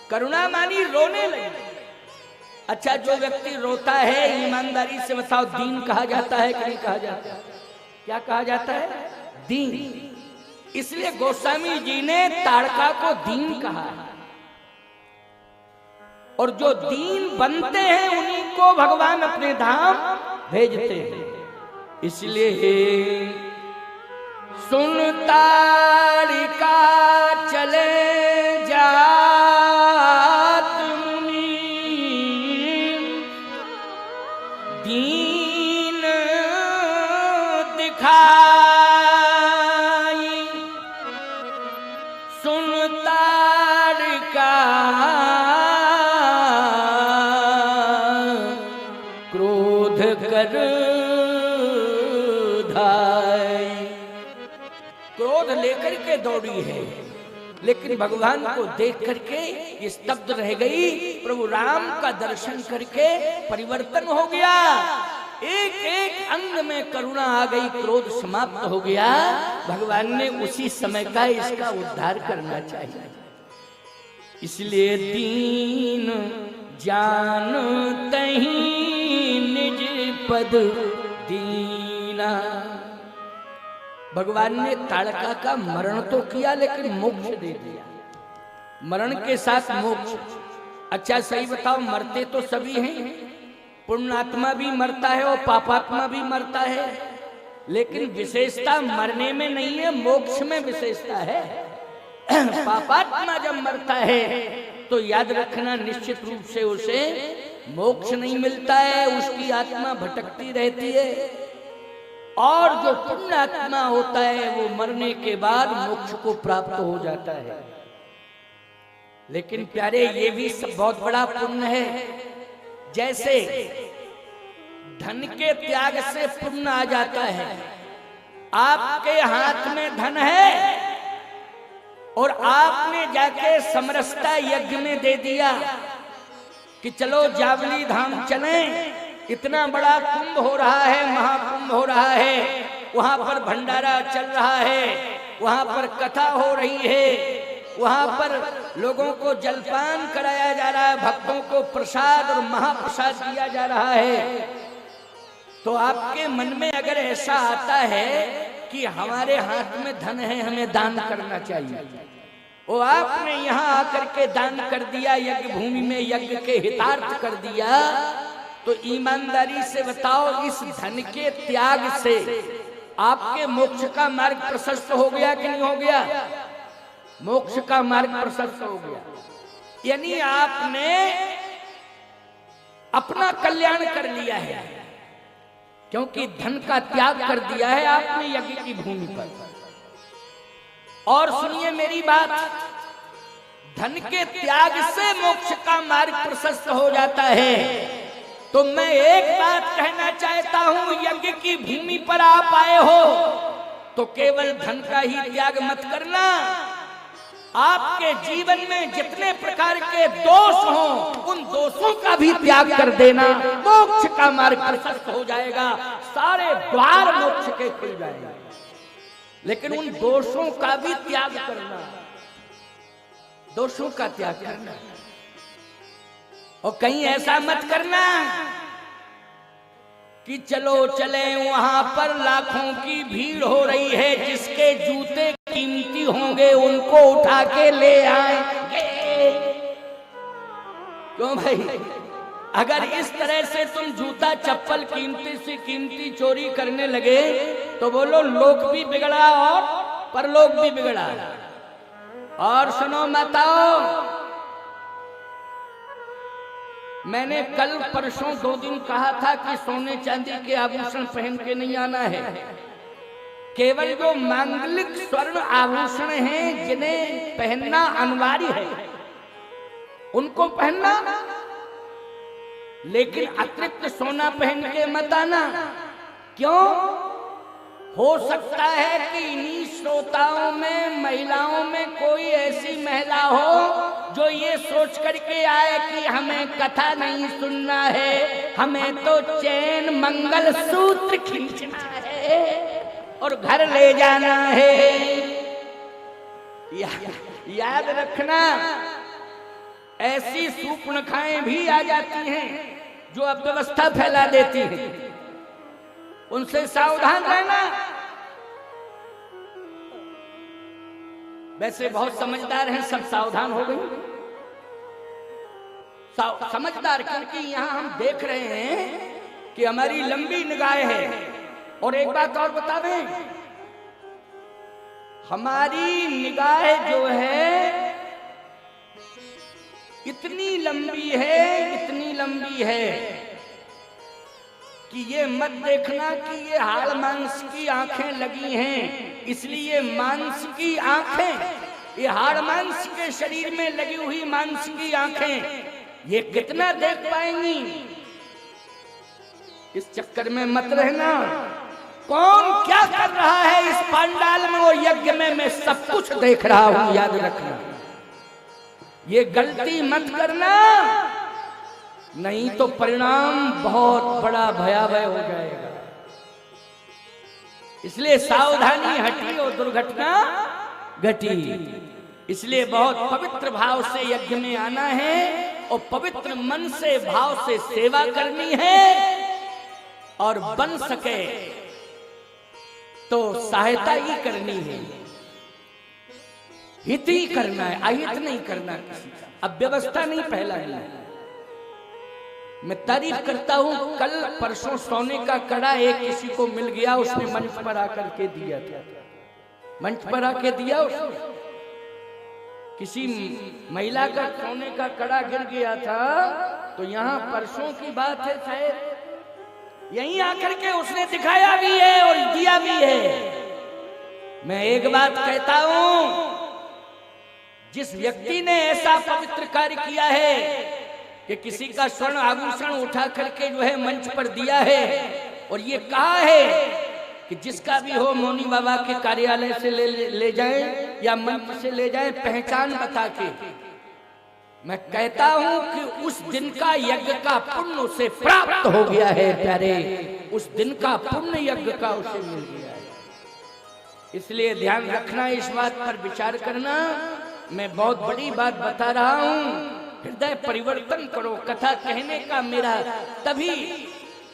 करुणा मानी रोने लगी। अच्छा, जो व्यक्ति रोता है, ईमानदारी से बताओ, दीन कहा जाता है कि नहीं कहा जाता? क्या कहा जाता है? दीन। इसलिए गोस्वामी जी ने ताड़का को दीन कहा है। और जो दीन बनते हैं उन्हीं को भगवान अपने धाम भेजते हैं। इसलिए सुन ताड़िका चले जात मुनि, दीन दिखा खाई सुन ताड़का क्रोध कर धाई। क्रोध लेकर के दौड़ी है, लेकिन भगवान को देख करके ये स्तब्ध रह गई। प्रभु राम का दर्शन करके परिवर्तन हो गया, एक एक अंग में करुणा आ गई, क्रोध समाप्त हो गया। भगवान ने उसी समय का इसका उद्धार करना चाहिए। इसलिए दीन जानतहि निज पद दीना। भगवान ने ताड़का का मरण तो किया, लेकिन मोक्ष दे दिया। मरण के साथ मोक्ष। अच्छा सही बताओ, मरते तो सभी हैं, पुण्यात्मा भी मरता है और पापात्मा भी मरता है, लेकिन विशेषता मरने में नहीं है, मोक्ष में विशेषता है। पापात्मा जब मरता है तो याद रखना निश्चित रूप से उसे मोक्ष नहीं मिलता है, उसकी आत्मा भटकती रहती है। और जो पुण्यात्मा होता है वो मरने के बाद मोक्ष को प्राप्त हो जाता है। लेकिन प्यारे, ये भी सब बहुत बड़ा पुण्य है। जैसे धन के त्याग से पुण्य आ जाता है। आपके हाथ में धन है और आपने जाके समरसता यज्ञ में दे दिया कि चलो जावली धाम चलें, इतना बड़ा कुंभ हो रहा है, महाकुंभ हो रहा है, वहां पर भंडारा चल रहा है, वहां पर कथा हो रही है, वहां पर लोगों को जलपान कराया जा रहा है, भक्तों को प्रसाद और महाप्रसाद दिया जा रहा है। तो आपके मन में अगर ऐसा आता है कि हमारे हाथ में धन है, हमें दान करना चाहिए, वो आपने यहाँ आकर के दान कर दिया, यज्ञ भूमि में यज्ञ के हितार्थ कर दिया, तो ईमानदारी से बताओ, इस धन के त्याग से आपके मोक्ष का मार्ग प्रशस्त हो गया कि नहीं हो गया? मोक्ष का मार्ग प्रशस्त हो गया। यानी आपने अपना कल्याण कर लिया है, क्योंकि धन का त्याग कर दिया है आपने यज्ञ की भूमि पर। और सुनिए मेरी बात, धन के त्याग से मोक्ष का मार्ग प्रशस्त हो जाता है। तो मैं एक बात कहना चाहता हूं, यज्ञ की भूमि पर आप आए हो तो केवल धन का ही त्याग मत करना, आपके जीवन में जितने प्रकार के दोष हों उन दोषों का भी त्याग कर देना, मोक्ष का मार्ग प्रशस्त हो जाएगा, सारे द्वार मोक्ष के खुल जाएंगे। लेकिन उन दोषों का भी त्याग करना, दोषों का त्याग करना। और कहीं ऐसा मत करना कि चलो चले वहां पर लाखों की भीड़ हो रही है, जिसके जूते कीमती होंगे उनको उठा के ले आएंगे। क्यों भाई? अगर इस तरह से तुम जूता चप्पल कीमती से कीमती चोरी करने लगे तो बोलो लोक भी बिगड़ा और परलोक भी बिगड़ा। और सुनो माताओ, मैंने कल परसों 2 दिन कहा था कि सोने चांदी के आभूषण पहन के नहीं आना है, केवल जो मांगलिक स्वर्ण आभूषण हैं जिन्हें पहनना अनिवार्य है उनको पहनना, लेकिन अतिरिक्त सोना पहन के मत आना। क्यों? हो सकता है कि इन्हीं श्रोताओं में, महिलाओं में कोई ऐसी महिला हो जो ये सोच करके आए कि हमें कथा नहीं सुनना है, हमें तो चैन मंगल सूत्र खींचना है और घर ले जाना है। याद रखना, ऐसी सूर्पणखाएं भी आ जाती हैं जो अव्यवस्था फैला देती हैं, उनसे सावधान रहना। वैसे बहुत समझदार हैं, सब सावधान हो गए। समझदार क्योंकि यहाँ हम देख रहे हैं कि हमारी लंबी निगाह है। और एक बात और बता दें, हमारी निगाह जो है इतनी लंबी है, इतनी लंबी है कि ये मत देखना कि ये हाड़ मांस की आंखें लगी हैं, इसलिए मांस की आंखें, ये हाड़ मांस के शरीर में लगी हुई मांस की आंखें ये कितना देख पाएंगी, इस चक्कर में मत रहना। कौन क्या कर रहा है इस पंडाल में और यज्ञ में, मैं सब कुछ देख रहा हूं, याद रखना। ये गलती मत करना, नहीं तो परिणाम बहुत बड़ा भयावह हो जाएगा। इसलिए सावधानी हटी और दुर्घटना घटी। इसलिए बहुत पवित्र भाव से यज्ञ में आना है और पवित्र मन से भाव से सेवा करनी है, और बन सके तो सहायता ही करनी है, हित ही करना है, अहित नहीं करना किसी का, अब व्यवस्था नहीं फैलानी है। मैं तारीफ करता हूं, कल परसों सोने का कड़ा एक किसी को मिल गया, उसने मंच पर आकर के दिया था, मंच पर आके दिया उसने। किसी महिला का सोने का कड़ा गिर गया था, तो यहाँ परसों की बात है शायद, यहीं आकर के उसने दिखाया भी है और दिया भी है। मैं एक बात कहता हूं, जिस व्यक्ति ने ऐसा पवित्र कार्य किया है कि किसी का स्वर्ण आभूषण उठा करके जो है मंच पर दिया है, और ये कहा है कि जिसका भी हो मौनी बाबा के कार्यालय से ले जाएं या मंच से ले जाएं पहचान बता के, मैं कहता हूं कि उस दिन का यज्ञ का पुण्य उसे प्राप्त हो गया है प्यारे, उस दिन का पुण्य यज्ञ का उसे मिल गया है। इसलिए ध्यान रखना, इस बात पर विचार करना। मैं बहुत बड़ी बात बता रहा हूं, हृदय परिवर्तन करो। कथा कहने का मेरा तभी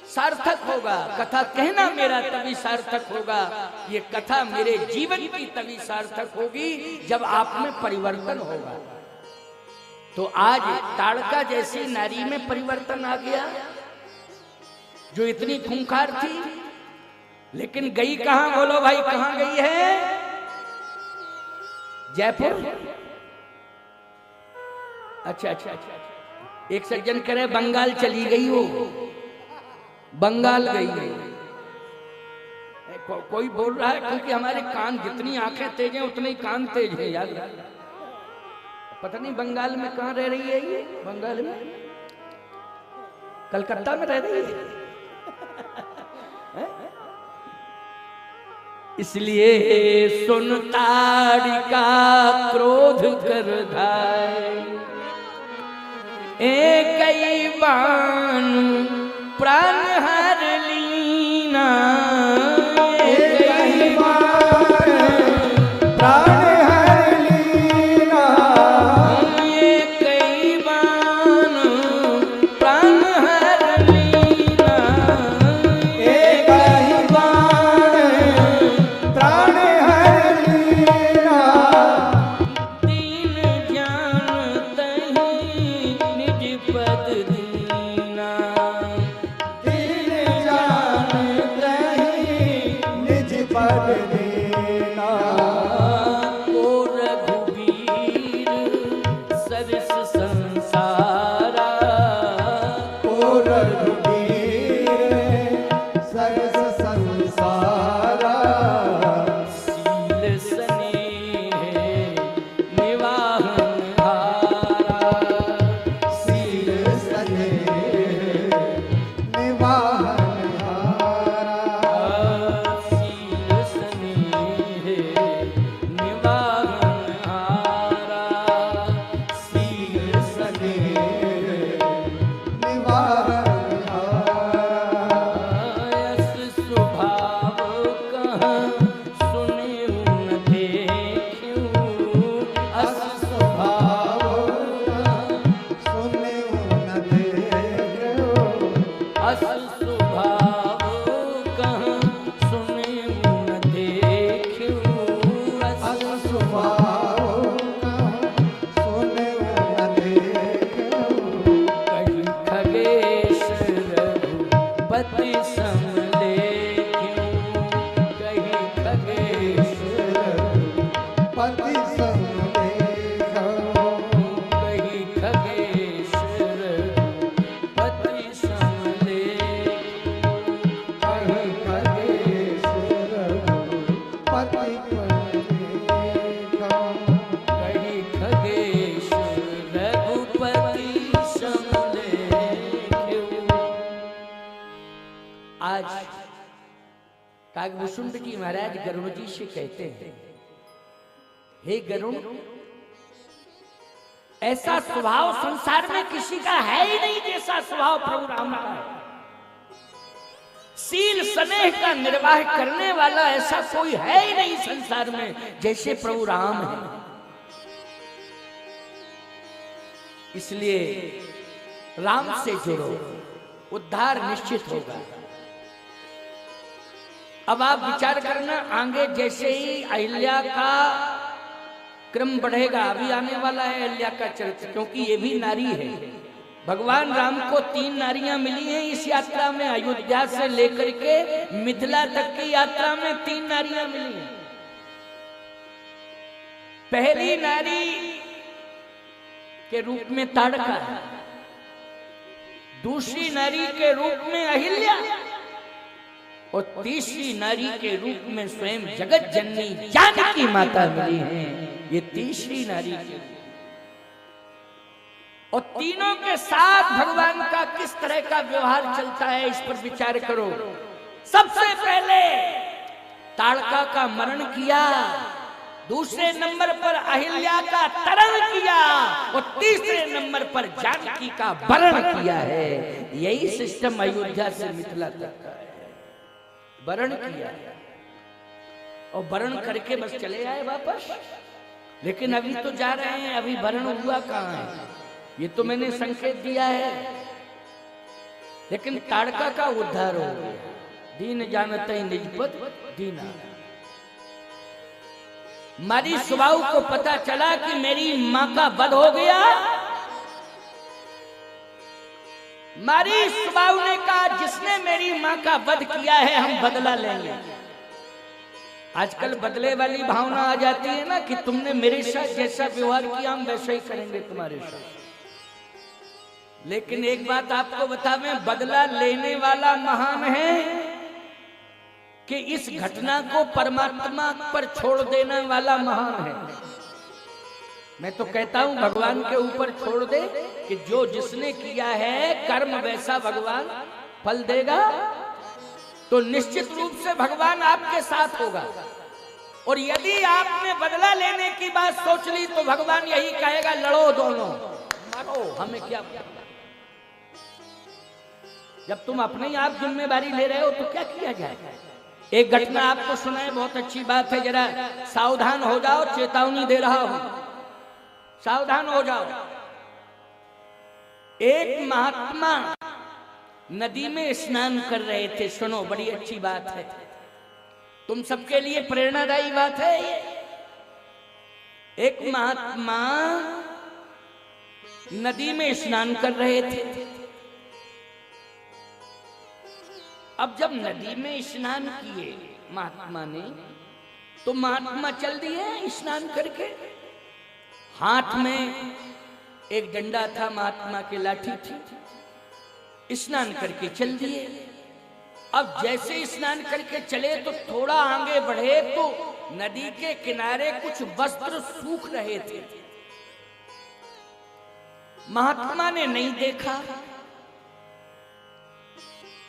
सार्थक होगा, कथा कहना मेरा तभी सार्थक होगा, ये कथा मेरे जीवन की तभी सार्थक होगी जब आप में परिवर्तन होगा। तो आज ताड़का जैसी नारी में परिवर्तन आ गया, जो इतनी खूंखार थी, लेकिन गई कहां बोलो भाई, कहां गई है? जयपुर। अच्छा अच्छा अच्छा, एक सज्जन कह रहे बंगाल चली गई, वो बंगाल गई। कोई बोल रहा है क्योंकि हमारे कान, जितनी आंखें तेज हैं उतने ही कान तेज हैं, याद रखना। पता नहीं बंगाल में कहां रह रही है ये, बंगाल में, कलकत्ता में रह रही है। इसलिए सुन ताड़िका क्रोध कर धाय, एक बाण प्राण हर लीना, एक बाण प्राण हर लीना, एक बाण प्राण हर लीना, एक बाण प्राण हर लीना, दीन जानते निज पद दीना, दीन जानते कागभूषुंड जी महाराज गरुड़ जी से कहते हैं, हे गरुड़, ऐसा स्वभाव संसार में किसी का है ही नहीं जैसा स्वभाव प्रभु राम का है। शील स्नेह का निर्वाह करने वाला ऐसा कोई है ही नहीं संसार में जैसे प्रभु राम है। इसलिए राम से जुड़ो, उद्धार निश्चित होगा। अब आप विचार करना, आगे जैसे ही अहिल्या का क्रम बढ़ेगा, अभी आने वाला है अहिल्या का चरित्र, क्योंकि ये भी नारी है। भगवान राम को 3 नारियां मिली हैं इस यात्रा में। अयोध्या से लेकर के मिथिला तक की यात्रा में 3 नारियां मिली हैं। पहली नारी के रूप में ताड़का, दूसरी नारी के रूप में अहिल्या और तीसरी नारी के रूप में स्वयं जगत जननी जानकी माता मिली हैं। ये तीसरी नारी की, और तीनों के साथ भगवान का किस तरह का व्यवहार चलता है इस पर विचार करो। सबसे पहले ताड़का का मरण किया, दूसरे नंबर पर अहिल्या का तरण किया और तीसरे नंबर पर जानकी का वरण किया है। यही सिस्टम अयोध्या से मिथिला तक का है। वरण किया और वरण करके बस चले आए वापस। लेकिन अभी तो जा रहे हैं, अभी वरण हुआ कहां है ये तो मैंने संकेत दिया है। लेकिन ताड़का का उद्धार हो गया। दीन जानते निजपद दीना। मारी स्वभाव को पता चला कि मेरी मां का वध हो गया। मारी स्वभाव ने कहा, जिसने मेरी मां का वध किया है हम बदला लेंगे। आजकल बदले वाली भावना आ जाती है ना कि तुमने मेरे साथ जैसा व्यवहार किया हम वैसा ही करेंगे तुम्हारे साथ। लेकिन एक बात आपको बतावें, बदला लेने वाला महान है कि इस घटना को परमात्मा पर छोड़ देने वाला महान है। मैं तो कहता हूं भगवान के ऊपर छोड़ दे कि जो जिसने किया है कर्म वैसा भगवान फल देगा। तो निश्चित रूप से भगवान आपके साथ होगा। और यदि आपने बदला लेने की बात सोच ली तो भगवान यही कहेगा, लड़ो दोनों, मारो, हमें क्या। जब तुम अपने आप जिम्मेदारी ले रहे हो तो क्या किया जाए। एक घटना आपको सुनाए, बहुत अच्छी बात है, जरा सावधान हो जाओ, चेतावनी दे रहा हूं, सावधान हो जाओ। एक महात्मा नदी में स्नान कर रहे थे। सुनो, बड़ी अच्छी बात है, तुम सबके लिए प्रेरणादायी बात है ये। एक महात्मा नदी में स्नान कर रहे थे। अब जब नदी में स्नान किए महात्मा ने, तो महात्मा चल दिए स्नान करके। हाथ में एक डंडा था, महात्मा की लाठी थी। स्नान करके चल दिए। अब जैसे स्नान करके चले तो थोड़ा आगे बढ़े तो नदी के किनारे कुछ वस्त्र सूख रहे थे। महात्मा ने नहीं देखा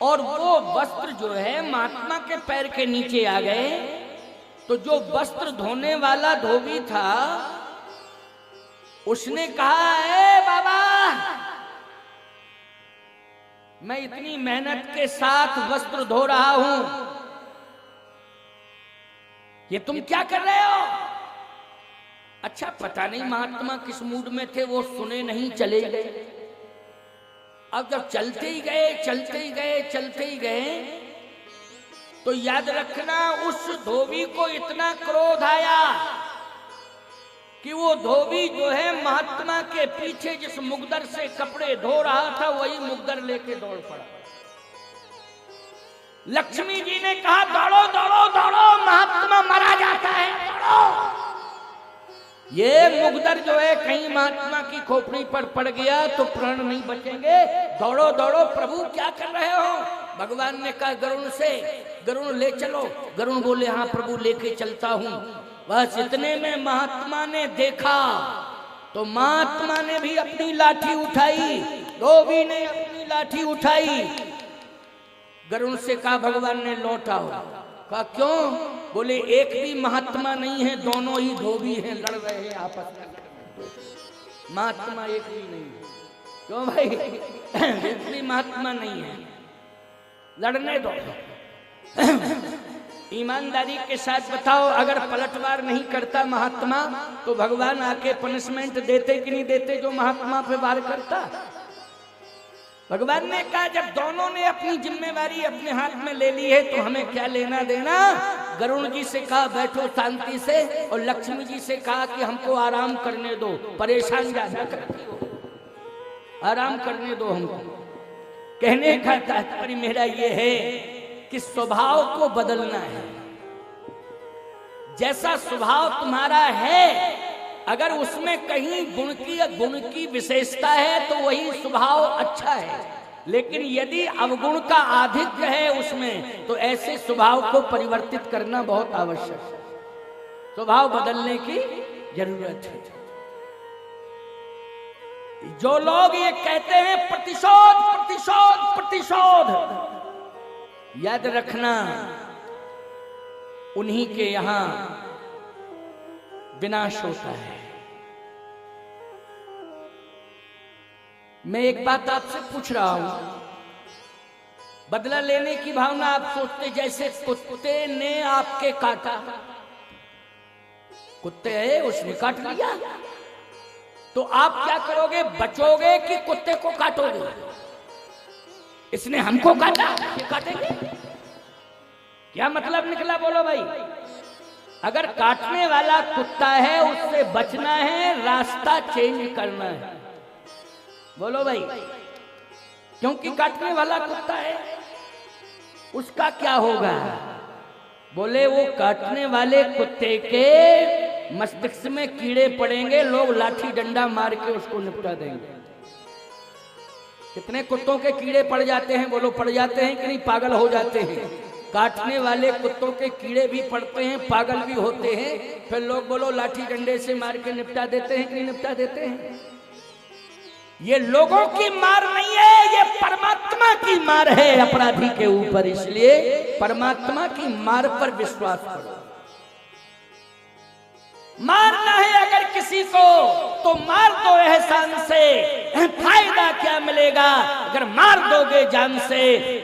और वो वस्त्र जो है महात्मा के पैर के नीचे आ गए। तो जो वस्त्र धोने वाला धोबी था उसने कहा, ए बाबा, मैं इतनी मेहनत के साथ वस्त्र धो रहा हूं, ये तुम क्या कर रहे हो। अच्छा, पता नहीं महात्मा किस मूड में थे, वो सुने नहीं, चले गए। अब जब चलते ही गए, चलते ही गए, चलते ही गए, तो याद रखना उस धोबी को इतना क्रोध आया कि वो धोबी जो है महात्मा के पीछे जिस मुकदर से कपड़े धो रहा था वही मुकदर लेके दौड़ पड़ा। लक्ष्मी जी ने कहा, दौड़ो दौड़ो दौड़ो, महात्मा मारा जाता है, दौड़ो। ये मुकदर जो है कहीं महात्मा की खोपड़ी पर पड़ गया तो प्राण नहीं बचेंगे। दौड़ो दौड़ो, प्रभु क्या कर रहे हो। भगवान ने कहा गरुण से, गरुण ले चलो। गरुण बोले, हाँ प्रभु लेके चलता हूं। बस इतने में महात्मा ने देखा तो महात्मा ने भी अपनी लाठी उठाई, धोबी ने अपनी लाठी उठाई। गरुण से कहा, भगवान ने लौटाओ। कहा क्यों? बोले एक भी महात्मा नहीं है, दोनों ही धोबी हैं, लड़ रहे हैं आपस में। महात्मा एक भी नहीं है। क्यों भाई? एक भी महात्मा नहीं है, लड़ने दो। ईमानदारी के साथ बताओ, अगर पलटवार नहीं करता महात्मा तो भगवान आके पनिशमेंट देते कि नहीं देते जो महात्मा पे वार करता? भगवान ने कहा जब दोनों ने अपनी जिम्मेवारी अपने हाथ में ले ली है तो हमें क्या लेना देना। गरुण जी से कहा बैठो शांति से, और लक्ष्मी जी से कहा कि हमको आराम करने दो, परेशान ज्यादा करती हो, आराम करने दो हमको। कहने का तात्पर्य मेरा ये है कि स्वभाव को बदलना है। जैसा स्वभाव तुम्हारा है, अगर उसमें कहीं गुण की विशेषता है तो वही स्वभाव अच्छा है, लेकिन यदि अवगुण का आधिक्य है उसमें तो ऐसे स्वभाव को परिवर्तित करना बहुत आवश्यक है। स्वभाव बदलने की जरूरत है। जो लोग ये कहते हैं प्रतिशोध प्रतिशोध प्रतिशोध, याद रखना उन्हीं के यहां विनाश होता है। मैं एक बात आपसे पूछ रहा हूं, बदला लेने की भावना आप सोचते जैसे कुत्ते ने आपके काटा, कुत्ते है उसने काट लिया, तो आप क्या करोगे? बचोगे कि कुत्ते को काटोगे? इसने हमको काटा, ये काटेंगे? क्या मतलब निकला बोलो भाई? अगर काटने वाला कुत्ता है उससे बचना है, रास्ता चेंज करना है। बोलो भाई, क्योंकि काटने वाला कुत्ता है, उसका क्या होगा? बोले वो काटने वाले कुत्ते के मस्तिष्क में कीड़े पड़ेंगे, लोग लाठी डंडा मार के उसको निपटा देंगे। कितने कुत्तों के कीड़े पड़ जाते हैं? बोलो पड़ जाते हैं कि नहीं? पागल हो जाते हैं। काटने वाले कुत्तों के कीड़े भी पड़ते हैं, पागल भी होते हैं, फिर लोग बोलो लाठी डंडे से मार के निपटा देते हैं कि नहीं निपटा देते हैं? ये लोगों की मार नहीं है, ये परमात्मा की मार है अपराधी के ऊपर। इसलिए परमात्मा की मार पर विश्वास करो। मारना है अगर किसी को तो मार दो एहसान से, फायदा क्या मिलेगा? अगर मार दोगे जान से,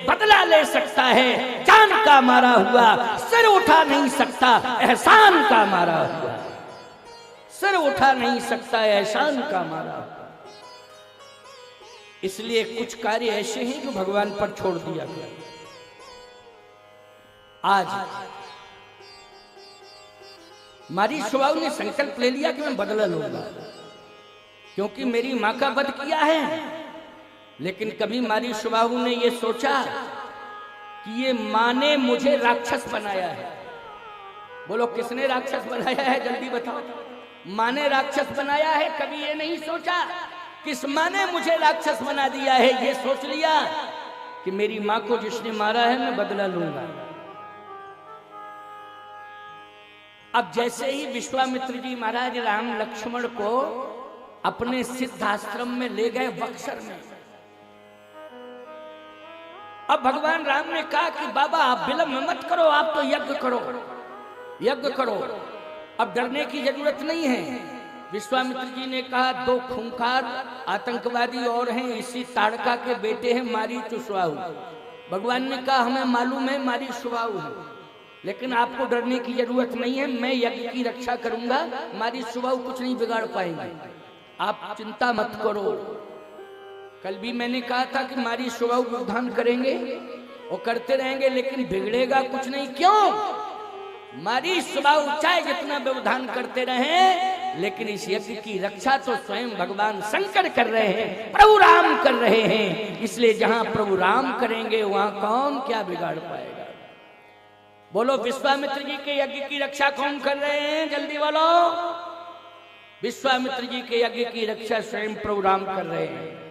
बदला ले सकता है जान का मारा हुआ, सिर उठा नहीं सकता एहसान का मारा हुआ, सिर उठा नहीं सकता एहसान का मारा हुआ। इसलिए कुछ कार्य ऐसे हैं जो भगवान पर छोड़ दिया गया। आज मारी स्वभाव ने संकल्प ले लिया कि मैं बदला लूंगा, क्योंकि मेरी मां का वध किया है। लेकिन कभी मारी स्वभाव ने यह सोचा कि ये मां ने मुझे राक्षस बनाया है। बोलो किसने राक्षस बनाया है? जल्दी बताओ। मां ने राक्षस बनाया है? कभी ये नहीं सोचा किस मां ने मुझे राक्षस बना दिया है? ये सोच लिया कि मेरी मां को जिसने मारा है मैं बदला लूंगा। अब जैसे ही विश्वामित्र जी महाराज राम लक्ष्मण को अपने सिद्धाश्रम में ले गए बक्सर में, अब भगवान राम ने कहा कि बाबा आप विलंब मत करो, आप तो यज्ञ करो, यज्ञ करो, अब डरने की जरूरत नहीं है। विश्वामित्र जी ने कहा दो खूंखार आतंकवादी और हैं, इसी ताड़का के बेटे हैं मारीच सुबाहु। भगवान ने कहा हमें मालूम है मारीच सुबाहु है, लेकिन आपको डरने की जरूरत नहीं है, मैं यज्ञ की रक्षा करूंगा, मारीच सुबाहु कुछ नहीं बिगाड़ पाएंगे, आप चिंता मत करो। कल भी मैंने कहा था कि मारीच सुबाहु व्यवधान करेंगे और करते रहेंगे, लेकिन बिगड़ेगा कुछ नहीं। क्यों? मारीच सुबाहु चाहे जितना व्यवधान करते रहे, लेकिन इस यज्ञ की रक्षा तो स्वयं भगवान शंकर कर रहे हैं, प्रभु राम कर रहे हैं। इसलिए जहां प्रभु राम करेंगे वहां कौन क्या बिगाड़ पाएगा? बोलो विश्वामित्र जी के यज्ञ की रक्षा कौन कर रहे हैं? जल्दी बोलो। विश्वामित्र जी के यज्ञ की रक्षा स्वयं प्रभु राम कर रहे हैं।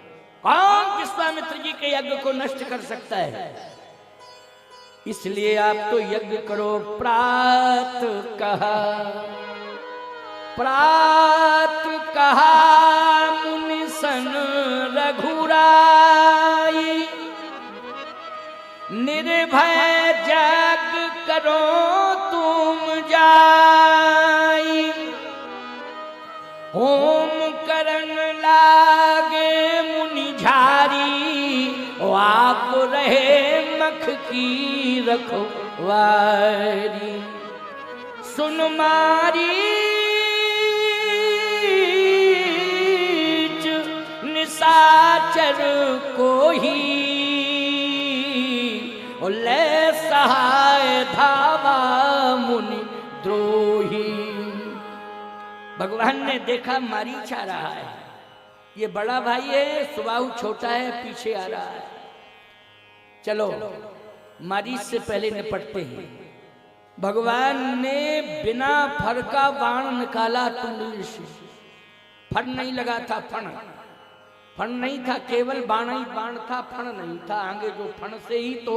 कौन विश्वामित्र जी के यज्ञ को नष्ट कर सकता है? इसलिए आप तो यज्ञ करो। प्रात कहा, प्रात कहा मुनि सन रघुराई, निर्भय जग करो की रखवारी। सुन मारीच निशाचर को ही, ले सहाय धावा मुनि द्रोही। भगवान ने देखा मारीच आ रहा है, ये बड़ा भाई है, सुबाहु छोटा है, पीछे आ रहा है। चलो मारीच से पहले निपटते हैं। भगवान ने बिना फर का बाण निकाला तुंडी से। फण नहीं लगा था, फण नहीं था, केवल बाण ही बाण था, फण नहीं था आगे। जो फण से ही तो,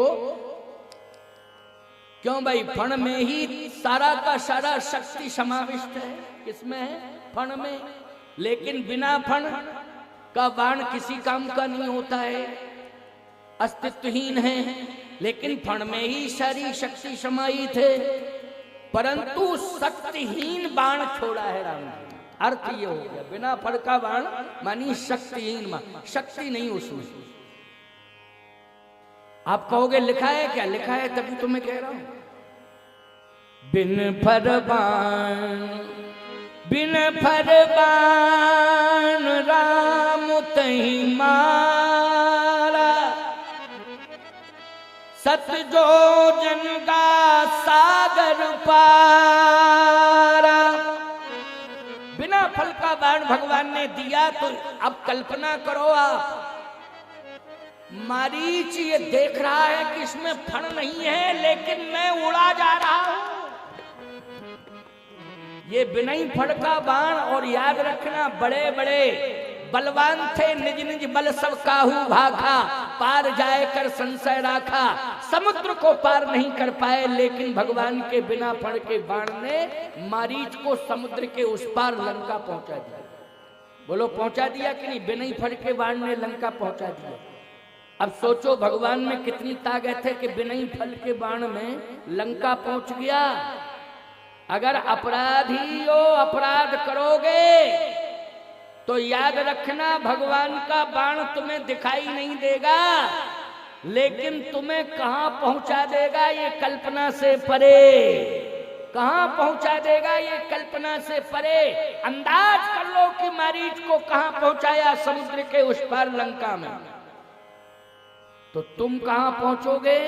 क्यों भाई, फण में ही सारा का सारा शक्ति समाविष्ट है। किसमें है? फण में। लेकिन बिना फण का बाण किसी काम का नहीं होता है, अस्तित्वहीन है। लेकिन फण में ही सारी शक्ति समाई थे, परंतु शक्तिहीन बाण छोड़ा है राम ने। अर्थ ये हो गया, बिना फण का बाण मानी शक्तिहीन बाण, शक्ति नहीं उसमें। आप कहोगे लिखा है क्या? लिखा है, तभी तो मैं कह रहा हूं। बिन फर बाण राम तहि मारा, सत जो जन का सागर पारा। बिना फल का बाण भगवान ने दिया, तो अब कल्पना करो आप, मारीच ये देख रहा है कि इसमें फण नहीं है, लेकिन मैं उड़ा जा रहा हूं। ये बिना ही फण का बाण, और याद रखना बड़े बड़े बलवान थे, निज निज बल सब काहू भाखा, पार जाए कर संशय राखा। समुद्र को पार नहीं कर पाए, लेकिन भगवान के बिना फण के बाण ने मारीच को समुद्र के उस पार लंका पहुंचा दिया। बोलो पहुंचा दिया कि नहीं? बिना ही फण के बाण ने लंका पहुंचा दिया। अब सोचो भगवान में कितनी ताकत है कि बिना ही फल के बाण में लंका पहुंच गया। अगर अपराधी हो, अपराध करोगे तो याद रखना भगवान का बाण तुम्हें दिखाई नहीं देगा, लेकिन तुम्हें कहां पहुंचा देगा ये कल्पना से परे। कहां पहुंचा देगा ये कल्पना से परे। अंदाज कर लो कि मारीच को कहां पहुंचाया, समुद्र के उस पार लंका में। तो तुम कहां पहुंचोगे,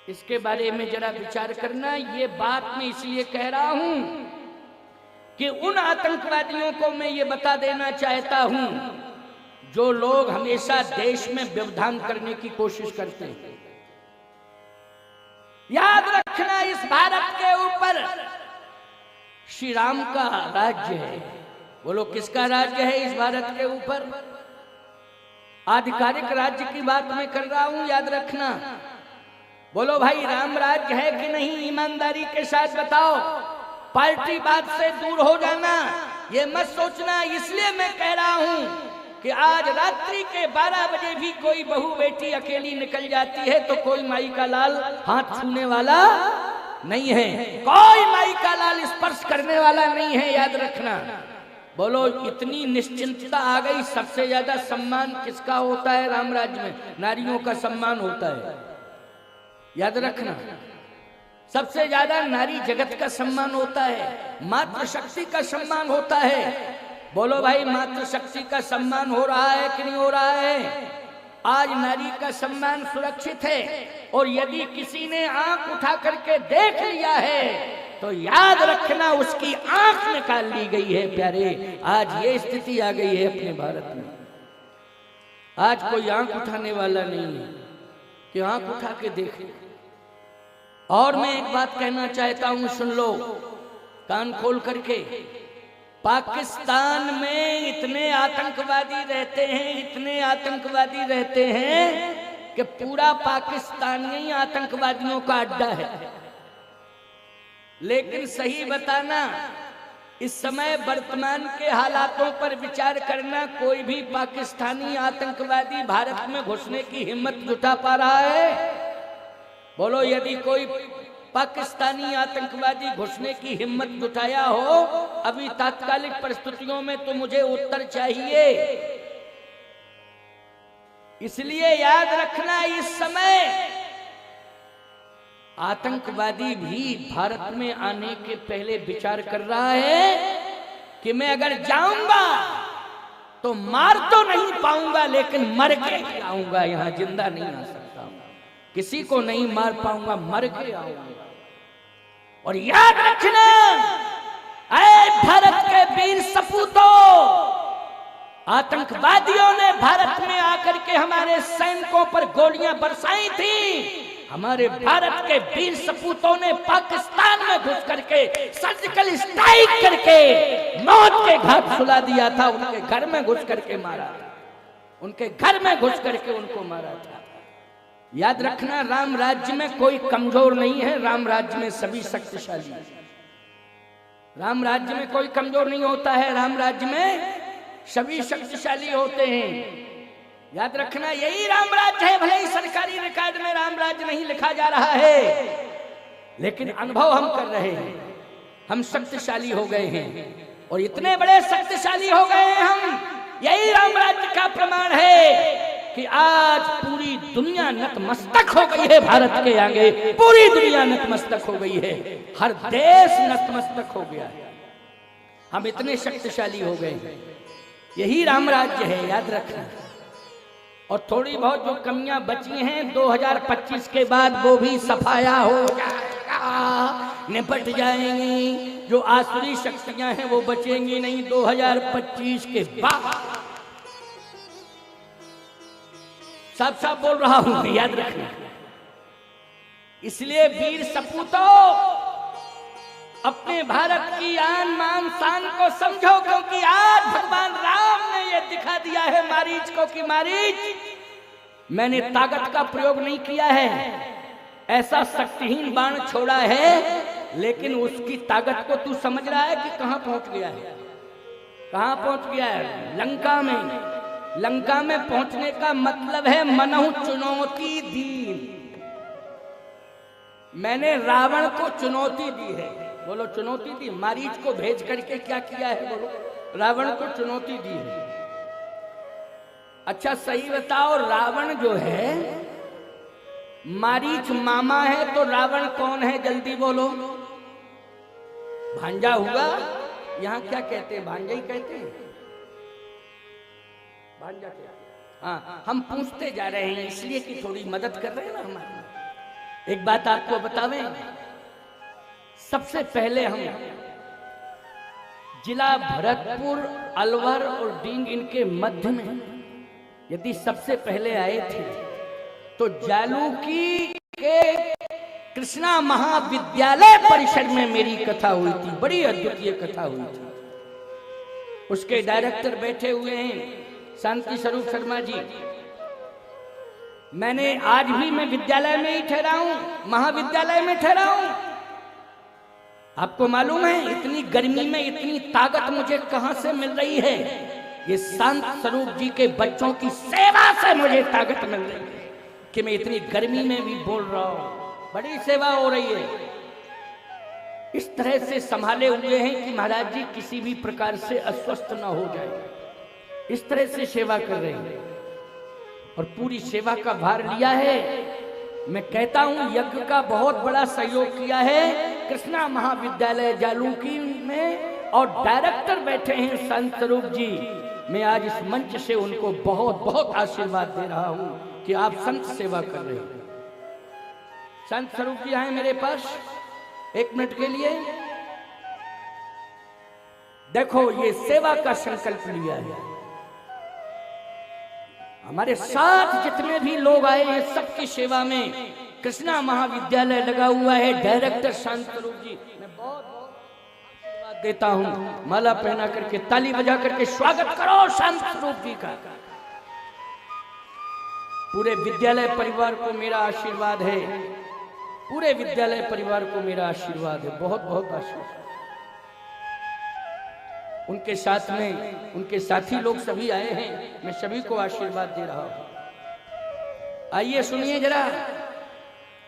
इसके बारे में जरा विचार करना। ये बात मैं इसलिए कह रहा हूं कि उन आतंकवादियों को मैं ये बता देना चाहता हूं जो लोग हमेशा देश में व्यवधान करने की कोशिश करते हैं। याद रखना, इस भारत के ऊपर श्री राम का राज्य है। बोलो किसका राज्य है इस भारत के ऊपर? आधिकारिक राज्य की बात मैं कर रहा हूं, याद रखना। बोलो भाई राम राज्य है कि नहीं? ईमानदारी के साथ बताओ। पार्टी बात से दूर हो जाना, ये मत सोचना। इसलिए मैं कह रहा हूं कि आज रात्रि के 12 बजे भी कोई बहू बेटी अकेली निकल जाती है तो कोई माई का लाल हाथ छूने वाला नहीं है, कोई माई का लाल स्पर्श करने वाला नहीं है, याद रखना। बोलो इतनी निश्चिंतता आ गई। सबसे ज्यादा सम्मान किसका होता है राम राज्य में? नारियों का सम्मान होता है, याद रखना। सबसे ज्यादा नारी जगत का सम्मान होता है, मातृशक्ति का सम्मान होता है। बोलो भाई मातृशक्ति का सम्मान हो रहा है कि नहीं हो रहा है? आज नारी का सम्मान सुरक्षित है, और यदि किसी ने आंख उठा करके देख लिया है तो याद रखना उसकी आंख निकाल ली गई है प्यारे। आज ये स्थिति आ गई है अपने भारत में। आज कोई आंख उठाने वाला नहीं है कि आंख उठा के देखे। और मैं एक बात कहना चाहता हूं, सुन लो कान खोल करके। पाकिस्तान में इतने आतंकवादी रहते हैं, इतने आतंकवादी रहते हैं कि पूरा पाकिस्तान ही आतंकवादियों का अड्डा है। लेकिन सही बताना, इस समय वर्तमान के हालातों पर विचार करना, कोई भी पाकिस्तानी आतंकवादी भारत में घुसने की हिम्मत जुटा पा रहा है? बोलो यदि कोई पाकिस्तानी आतंकवादी घुसने की हिम्मत जुटाया हो अभी तात्कालिक परिस्थितियों में, तो मुझे उत्तर चाहिए। इसलिए याद रखना, इस समय आतंकवादी भी भारत में आने के पहले विचार कर रहा है कि मैं अगर जाऊंगा तो मार तो नहीं पाऊंगा, लेकिन मर के आऊंगा, यहां जिंदा नहीं आ सकता हूं, किसी को नहीं मार पाऊंगा, मर के आऊंगा। और याद रखना, ऐ भारत के वीर सपूतों, आतंकवादियों ने भारत में आकर के हमारे सैनिकों पर गोलियां बरसाई थी। हमारे भारत के वीर सपूतों ने पाकिस्तान में घुस करके सर्जिकल स्ट्राइक करके मौत के घाट सुला दिया था। उनके घर में घुस करके मारा था, उनके घर में घुस करके उनको मारा था। याद रखना, राम राज्य में कोई कमजोर नहीं है, राम राज्य में सभी शक्तिशाली है। राम राज्य में कोई कमजोर नहीं होता है, राम राज्य में सभी शक्तिशाली होते हैं। याद रखना, यही राम राज्य है। भले ही सरकारी रिकॉर्ड में राम राज्य नहीं लिखा जा रहा है, लेकिन अनुभव हम कर रहे हैं, हम शक्तिशाली हो गए हैं, और इतने बड़े शक्तिशाली हो गए हैं हम। यही राम राज्य का प्रमाण है कि आज पूरी दुनिया नतमस्तक हो गई है भारत के आगे, पूरी दुनिया नतमस्तक हो गई है, हर देश नतमस्तक हो गया है। हम इतने शक्तिशाली हो गए हैं, यही राम राज्य है, याद रखना। और थोड़ी बहुत जो कमियां बची हैं 2025 के बाद वो भी सफाया हो जाएगा, निपट जाएंगी। जो आसुरी शक्तियां हैं वो बचेंगी नहीं 2025 के बाद। साफ साफ बोल रहा हूं, याद रखना। इसलिए वीर सपूतों, अपने भारत की आन मान शान को समझो, क्योंकि आज भगवान राम ने यह दिखा दिया है मारीच को कि मारीच, मैंने ताकत का प्रयोग नहीं किया है, ऐसा शक्तिहीन बाण छोड़ा है, लेकिन उसकी ताकत को तू समझ रहा है कि कहां पहुंच गया है, कहां पहुंच गया है? लंका में। लंका में पहुंचने का मतलब है मनहु चुनौती दी। मैंने रावण को चुनौती दी है, बोलो चुनौती दी। मारीच को भेज करके क्या किया है, बोलो रावण को चुनौती दी है। अच्छा सही बताओ, रावण जो है मारीच मामा है, तो रावण कौन है? जल्दी बोलो। भांजा हुआ? यहाँ क्या कहते हैं, भांजा ही कहते हैं, भांजा क्या? हाँ, हम पूछते जा रहे हैं इसलिए कि थोड़ी मदद कर रहे हैं ना हमारी। एक बात आपको बतावें, सबसे पहले हम जिला भरतपुर, अलवर और डींग इनके मध्य में यदि सबसे पहले आए थे तो जालूकी के कृष्णा महाविद्यालय परिसर में मेरी कथा हुई थी, बड़ी अद्वितीय कथा हुई थी। उसके डायरेक्टर बैठे हुए हैं शांति स्वरूप शर्मा जी। मैंने आज भी मैं विद्यालय में ही ठहरा हूं, महाविद्यालय में ठहरा हूं। आपको मालूम है इतनी गर्मी में इतनी ताकत मुझे कहां से मिल रही है? ये शांत स्वरूप जी के बच्चों की सेवा से मुझे ताकत मिल रही है कि मैं इतनी गर्मी में भी बोल रहा हूं। बड़ी सेवा हो रही है। इस तरह से संभाले हुए हैं कि महाराज जी किसी भी प्रकार से अस्वस्थ ना हो जाए, इस तरह से सेवा कर रहे हैं और पूरी सेवा का भार लिया है। मैं कहता हूं यज्ञ का बहुत बड़ा सहयोग किया है कृष्णा महाविद्यालय जालूकी में, और डायरेक्टर बैठे हैं संत स्वरूप जी। मैं आज इस मंच से उनको बहुत बहुत आशीर्वाद दे रहा हूं कि आप संत सेवा कर रहे हैं। संत स्वरूप जी आए मेरे पास एक मिनट के लिए। देखो ये सेवा का संकल्प लिया है। हमारे साथ जितने भी लोग आए हैं सबकी सेवा में कृष्णा महाविद्यालय लगा हुआ है। डायरेक्टर शांत स्वरूप जी, मैं बहुत बहुत आशीर्वाद देता हूं। माला पहना करके ताली बजा करके स्वागत करो शांत स्वरूप जी का। पूरे विद्यालय परिवार को मेरा आशीर्वाद है, पूरे विद्यालय परिवार को मेरा आशीर्वाद है, बहुत बहुत आशीर्वाद। उनके साथ में उनके साथी लोग सभी आए हैं, मैं सभी को आशीर्वाद दे रहा हूं। आइए सुनिए जरा,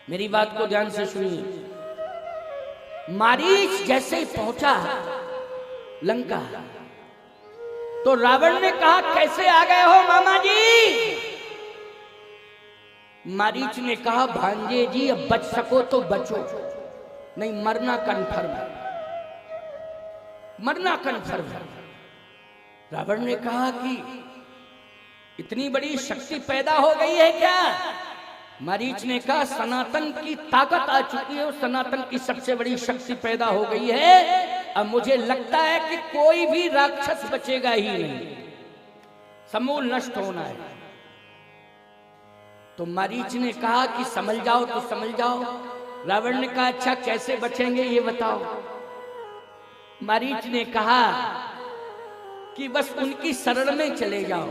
मेरी बात को ध्यान से सुनिए। मारीच जैसे ही पहुंचा लंका तो रावण ने कहा कैसे आ गए हो मामा जी? मारीच ने कहा भांजे जी अब बच सको तो बचो, नहीं मरना कन्फर्म है, मरना कन्फर्म है। रावण ने कहा कि इतनी बड़ी शक्ति पैदा हो गई है क्या? मारीच ने कहा सनातन की ताकत आ चुकी है, सनातन की सबसे बड़ी शक्ति पैदा हो गई है। अब मुझे लगता है कि कोई भी राक्षस बचेगा ही नहीं, समूल नष्ट होना है। तो मारीच ने कहा कि समझ जाओ तो समझ जाओ। रावण ने कहा अच्छा कैसे बचेंगे ये बताओ। मारीच ने कहा कि बस उनकी शरण में चले जाओ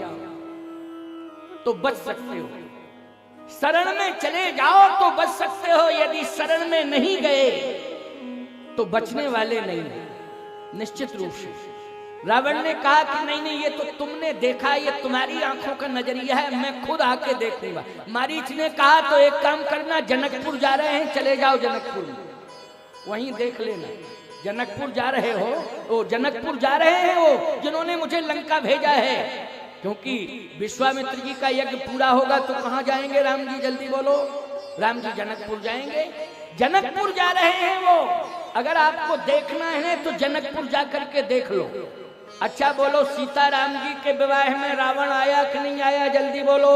तो बच सकते हो, शरण में चले जाओ तो बच सकते हो, यदि शरण में नहीं गए तो बचने वाले नहीं, निश्चित रूप से। रावण ने कहा कि नहीं नहीं ये तो तुमने देखा, ये तुम्हारी आंखों का नजरिया है, मैं खुद आके देखूंगा। मारीच ने कहा तो एक काम करना, जनकपुर जा रहे हैं, चले जाओ जनकपुर में, वहीं देख लेना। जनकपुर जा रहे हो, वो जनकपुर जा रहे हैं वो जिन्होंने मुझे लंका भेजा है, क्योंकि विश्वामित्र जी का यज्ञ पूरा होगा तो कहां जाएंगे राम जी, जल्दी बोलो। राम जी जनकपुर जाएंगे, जनकपुर जा रहे हैं वो। अगर आपको देखना है तो जनकपुर जा करके देख लो। अच्छा बोलो सीता राम जी के विवाह में रावण आया कि नहीं आया, जल्दी बोलो।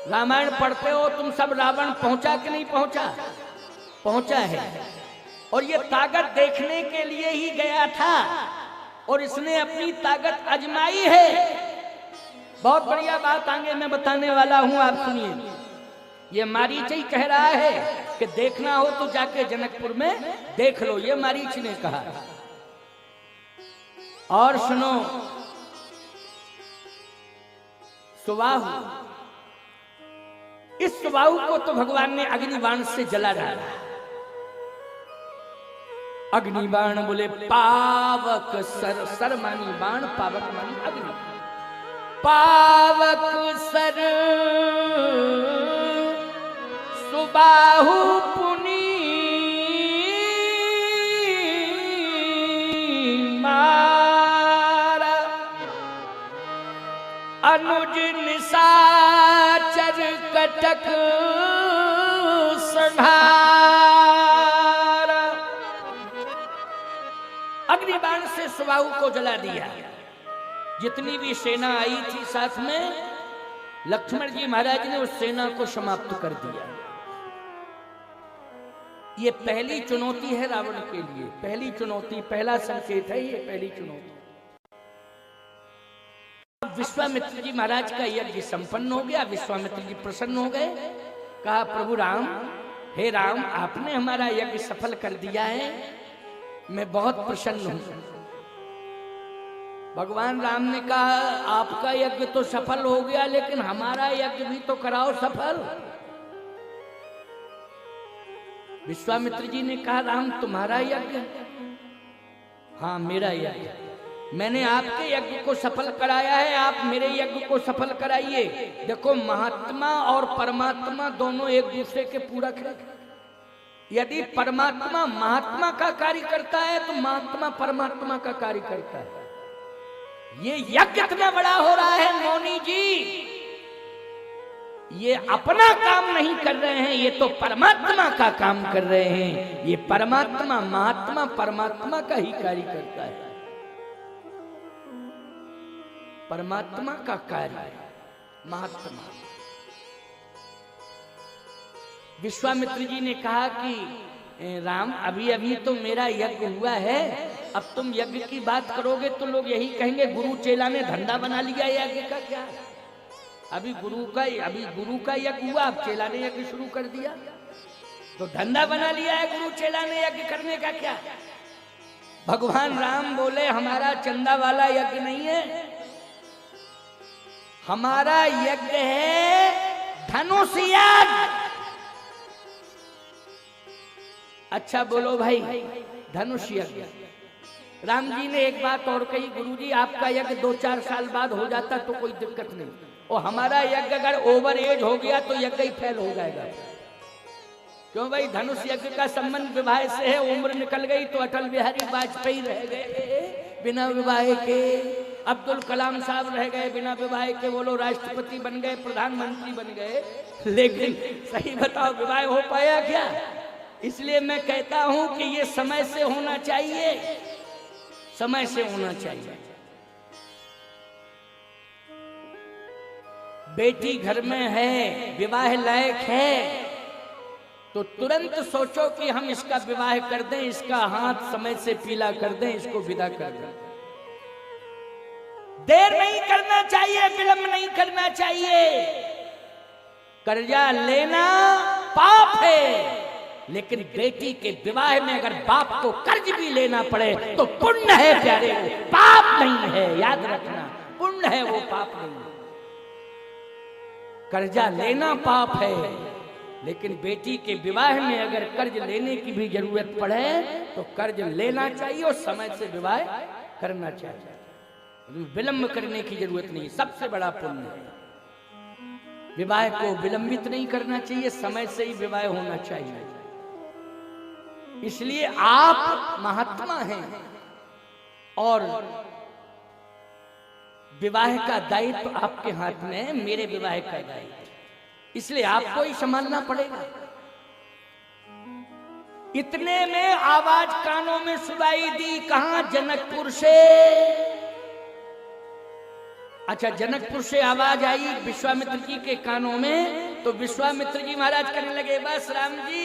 रामायण पढ़ते हो तुम सब, रावण पहुंचा कि नहीं पहुंचा? पहुंचा है, और ये ताकत देखने के लिए ही गया था और इसने अपनी ताकत आजमाई है। बहुत बढ़िया बात आगे मैं बताने वाला हूं, आप सुनिए। ये मारीच ही कह रहा है कि देखना हो तो जाके जनकपुर में देख लो, ये मारीच ने कहा। और सुनो, सुबाहु, इस सुबाहु को तो भगवान ने अग्निबाण से जला डाला। अग्निबाण बोले पावक सर, सर मानी बाण, पावक मानी अग्नि। पावक सर सुबाहु पुनी मारा, अनुज निशाचर कटक संहारा। अग्निबाण से सुबाहु को जला दिया। जितनी भी सेना आई थी साथ में, लक्ष्मण जी महाराज ने उस सेना को समाप्त कर दिया। ये पहली चुनौती है रावण के लिए, पहली चुनौती, पहला संकेत है ये, पहली चुनौती। अब विश्वामित्र जी महाराज का यज्ञ संपन्न हो गया, विश्वामित्र जी प्रसन्न हो गए। कहा प्रभु राम, हे राम आपने हमारा यज्ञ सफल कर दिया है, मैं बहुत प्रसन्न हूं। भगवान राम ने कहा आपका यज्ञ तो सफल हो गया, लेकिन हमारा यज्ञ भी तो कराओ सफल। विश्वामित्र जी ने कहा राम तुम्हारा यज्ञ? हाँ मेरा यज्ञ, मैंने आपके यज्ञ को सफल कराया है, आप मेरे यज्ञ को सफल कराइए। देखो महात्मा और परमात्मा दोनों एक दूसरे के पूरक है। यदि परमात्मा महात्मा का कार्य करता है तो महात्मा परमात्मा का कार्य करता है। ये यज्ञ इतना बड़ा हो रहा है मौनी जी, ये अपना काम नहीं कर रहे हैं, ये तो परमात्मा का काम कर रहे हैं। ये परमात्मा महात्मा परमात्मा का ही कार्य करता है, परमात्मा का कार्य महात्मा। विश्वामित्र जी ने कहा कि राम अभी अभी तो मेरा यज्ञ हुआ है, अब तुम यज्ञ की बात करोगे तो लोग यही कहेंगे गुरु चेला ने धंधा बना लिया यज्ञ का। क्या अभी गुरु का यज्ञ हुआ, अब चेला ने यज्ञ शुरू कर दिया तो धंधा बना लिया है गुरु चेला ने यज्ञ करने का। क्या भगवान राम बोले हमारा चंदा वाला यज्ञ नहीं है, हमारा यज्ञ है धनुष यज्ञ। अच्छा बोलो भाई, धनुष यज्ञ। राम जी ने एक बात और कही, गुरुजी आपका यज्ञ 2-4 साल बाद हो जाता तो कोई दिक्कत नहीं, और हमारा यज्ञ अगर ओवर एज हो गया तो यज्ञ ही फेल हो जाएगा। क्यों भाई, धनुष यज्ञ का संबंध विवाह से है। उम्र निकल गई तो अटल बिहारी वाजपेयी रह गए बिना विवाह के। अब्दुल कलाम साहब रह गए बिना विवाह के, वो लोग राष्ट्रपति बन गए, प्रधानमंत्री बन गए, लेकिन सही बताओ विवाह हो पाया क्या? इसलिए मैं कहता हूं कि ये समय से होना चाहिए, समय से होना चाहिए। बेटी घर में है, विवाह लायक है, तो तुरंत सोचो कि हम इसका विवाह कर दें, इसका हाथ समय से पीला कर दें, इसको विदा कर दें। देर नहीं करना चाहिए, विलंब नहीं करना चाहिए। कर्जा लेना पाप है, लेकिन बेटी के विवाह में अगर बाप को कर्ज भी लेना पड़े तो पुण्य है प्यारे, पाप नहीं है। याद रखना, पुण्य है वो, पाप नहीं है। कर्जा लेना पाप है, लेकिन बेटी के विवाह में अगर कर्ज लेने की भी जरूरत पड़े तो कर्ज लेना चाहिए और समय से विवाह करना चाहिए। विलंब करने की जरूरत नहीं, सबसे बड़ा पुण्य है। विवाह को विलंबित नहीं करना चाहिए, समय से ही विवाह होना चाहिए। इसलिए आप महात्मा हैं और विवाह का दायित्व आपके हाथ में है, मेरे विवाह का दायित्व, इसलिए आपको ही संभालना पड़ेगा। इतने में आवाज कानों में सुनाई दी, कहां? जनकपुर से। अच्छा, जनकपुर से आवाज आई विश्वामित्र जी के कानों में, तो विश्वामित्र जी महाराज करने लगे, बस राम जी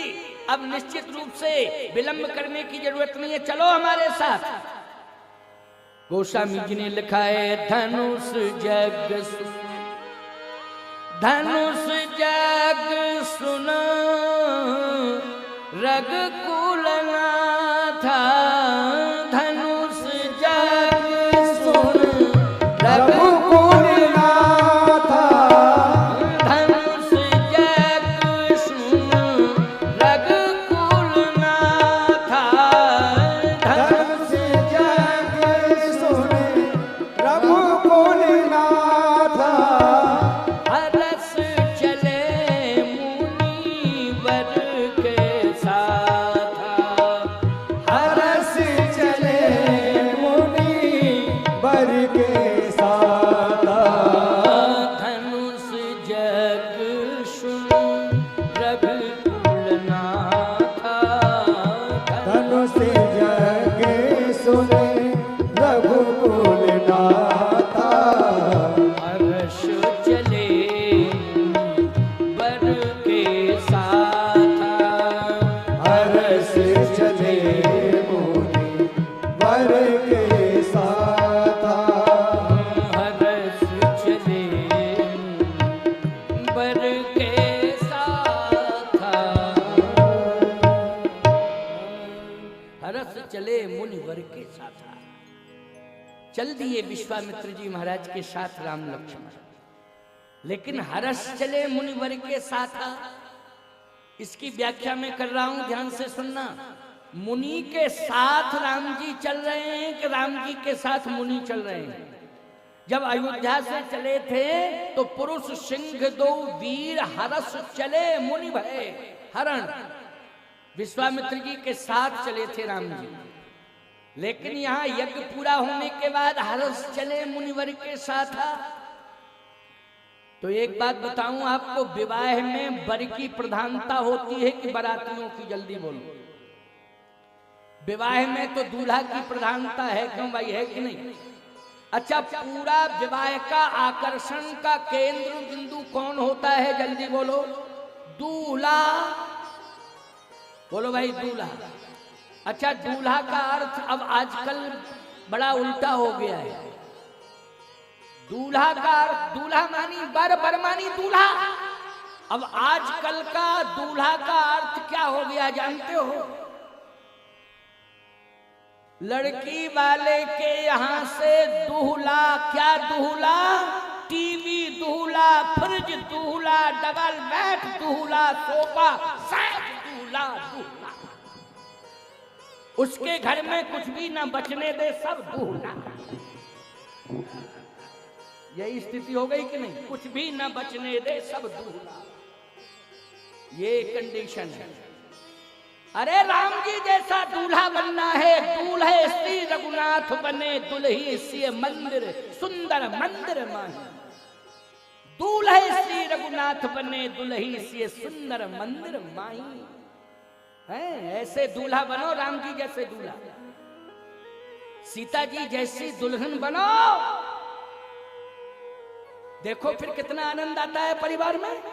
अब निश्चित रूप से विलंब करने की जरूरत नहीं है, चलो हमारे साथ। गोस्वामी जी ने लिखा है, धनुष जग धनुष जग सुन रघुकुल नाथा, धनुष जग सुन रघुकुल नाथा, धनुष जग सुन रघुकुल नाथा, धनुष जग सुन रघुकुल नाथा, हरस चले मुनि वर के साथ, हरस चले मुनि वर के साथ, धनुष जग सुन रघुकुल नाथा, धनुष जग सुन रघुकुल नाथा, हर्ष चले वर के साथ, हर्ष चले मुनि वर के साथ, हर्ष चले वर के साथ, हर्ष चले मुनि वर के साथ। चल दिए विश्वामित्र जी महाराज के साथ राम लक्ष्मण, लेकिन हर्ष चले मुनिवर के साथ, इसकी व्याख्या मैं कर रहा हूं, ध्यान से सुनना। मुनि के साथ राम जी चल रहे हैं कि राम जी के साथ मुनि चल रहे हैं? जब अयोध्या से चले थे तो पुरुष सिंह दो वीर हर्ष चले मुनि भय हरण, विश्वामित्र जी के साथ चले थे राम जी। लेकिन यहाँ यज्ञ पूरा होने के बाद हर्ष चले मुनिवर के साथ। तो एक बात बताऊं आपको, विवाह में वर की प्रधानता होती है कि बारातियों की? जल्दी बोलो। विवाह में तो दूल्हा की प्रधानता है, क्यों भाई, है कि नहीं? अच्छा, पूरा विवाह का आकर्षण का केंद्र बिंदु कौन होता है? जल्दी बोलो। दूल्हा। बोलो भाई, दूल्हा। अच्छा, दूल्हा का अर्थ अब आजकल बड़ा उल्टा हो गया है। दूल्हा का अर्थ दूल्हा मानी बर, बर मानी दूल्हा। अब आजकल का दूल्हा का अर्थ क्या हो गया जानते हो? लड़की वाले के यहां से दूल्हा। क्या दूल्हा? टीवी दूल्हा, फ्रिज दूल्हा, डबल बेड दूल्हा, सोफा सेट दूल्हा। दूल्हा उसके घर में कुछ भी ना बचने दे, सब दूल्हा। यही स्थिति हो गई कि नहीं? कुछ भी ना बचने दे, सब दूल्हा। ये कंडीशन है। अरे राम जी जैसा दूल्हा बनना है, दूल्हा दूल्हे श्री रघुनाथ बने दुल्ही सिय मंदिर सुंदर मंदिर माही। दूल्हे श्री रघुनाथ बने दुल्ही सिय सुंदर मंदिर माही। है ऐसे दूल्हा बनो, राम जी जैसे दूल्हा, सीता जी जैसी दुल्हन बनो। देखो फिर कितना आनंद आता है परिवार में।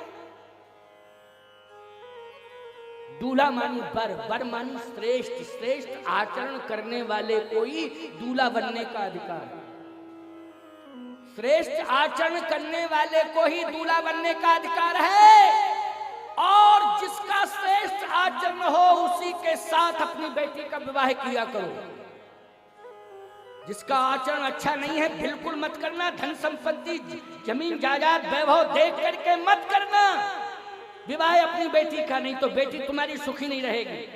दूल्हा मानी बर, बर मानी श्रेष्ठ, श्रेष्ठ आचरण करने वाले को ही दूल्हा बनने का अधिकार। श्रेष्ठ आचरण करने वाले को ही दूल्हा बनने का अधिकार है। और जिसका श्रेष्ठ आचरण हो उसी के साथ अपनी बेटी का विवाह किया करो। जिसका आचरण अच्छा नहीं है बिल्कुल मत करना। धन संपत्ति जमीन जायदाद वैभव देख करके मत करना विवाह अपनी बेटी का, नहीं तो बेटी तुम्हारी सुखी नहीं रहेगी।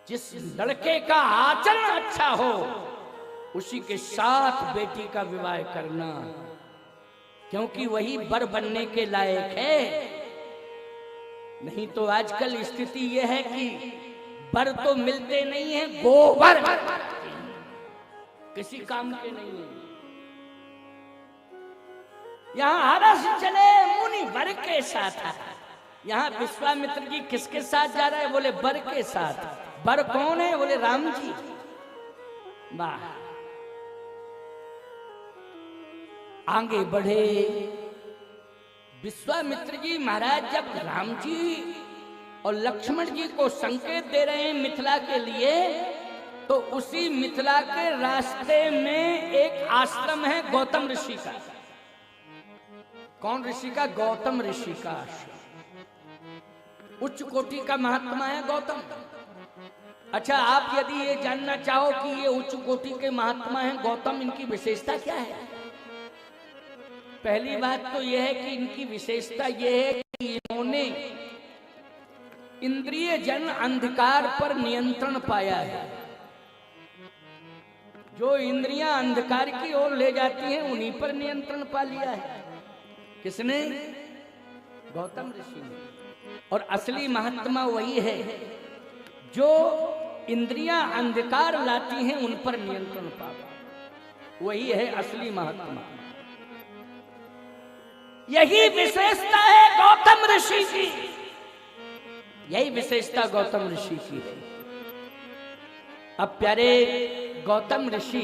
जिस लड़के का आचरण अच्छा हो उसी के साथ बेटी का विवाह करना, क्योंकि वही वर बनने के लायक है। नहीं तो आजकल स्थिति यह है कि वर तो मिलते नहीं है, गोबर किसी काम के नहीं है। यहाँ हरस चले मुनि वर के साथ। यहाँ विश्वामित्र जी किसके साथ जा रहे हैं? बोले वर के साथ। वर कौन है? बोले राम जी। वाह, आगे बढ़े विश्वामित्र जी महाराज। जब राम जी और लक्ष्मण जी को संकेत दे रहे हैं मिथिला के लिए, तो उसी मिथिला के रास्ते में एक आश्रम है गौतम ऋषि का। कौन ऋषि का? गौतम ऋषि का आश्रम। उच्च कोटि का महात्मा है गौतम। अच्छा, आप यदि ये जानना चाहो कि ये उच्च कोटि के महात्मा हैं गौतम, इनकी विशेषता क्या है? पहली बात तो यह है कि इनकी विशेषता यह है कि इन्होंने इंद्रिय जन अंधकार पर नियंत्रण पाया है। जो इंद्रियां अंधकार की ओर ले जाती हैं उन्हीं पर नियंत्रण पा लिया है। किसने? गौतम ऋषि ने। और असली महात्मा वही है जो इंद्रियां अंधकार लाती हैं उन पर नियंत्रण पा, वही है असली महात्मा। यही विशेषता है गौतम ऋषि की। यही विशेषता गौतम ऋषि की है। अब प्यारे गौतम ऋषि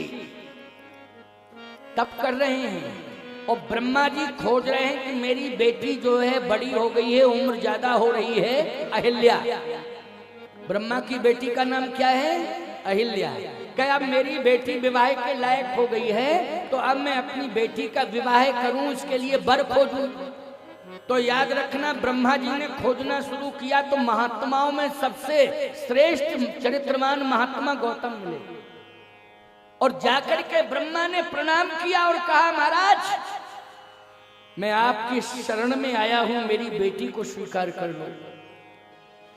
तप कर रहे हैं और ब्रह्मा जी खोज रहे हैं कि मेरी बेटी जो है बड़ी हो गई है, उम्र ज्यादा हो रही है, अहिल्या। ब्रह्मा की बेटी का नाम क्या है? अहिल्या। क्या अब मेरी बेटी विवाह के लायक हो गई है, तो अब मैं अपनी बेटी का विवाह करूं, इसके लिए वर खोजूं। तो याद रखना, ब्रह्मा जी ने खोजना शुरू किया तो महात्माओं में सबसे श्रेष्ठ चरित्रवान महात्मा गौतम मिले। और जाकर के ब्रह्मा ने प्रणाम किया और कहा, महाराज मैं आपकी शरण में आया हूं, मेरी बेटी को स्वीकार कर लो।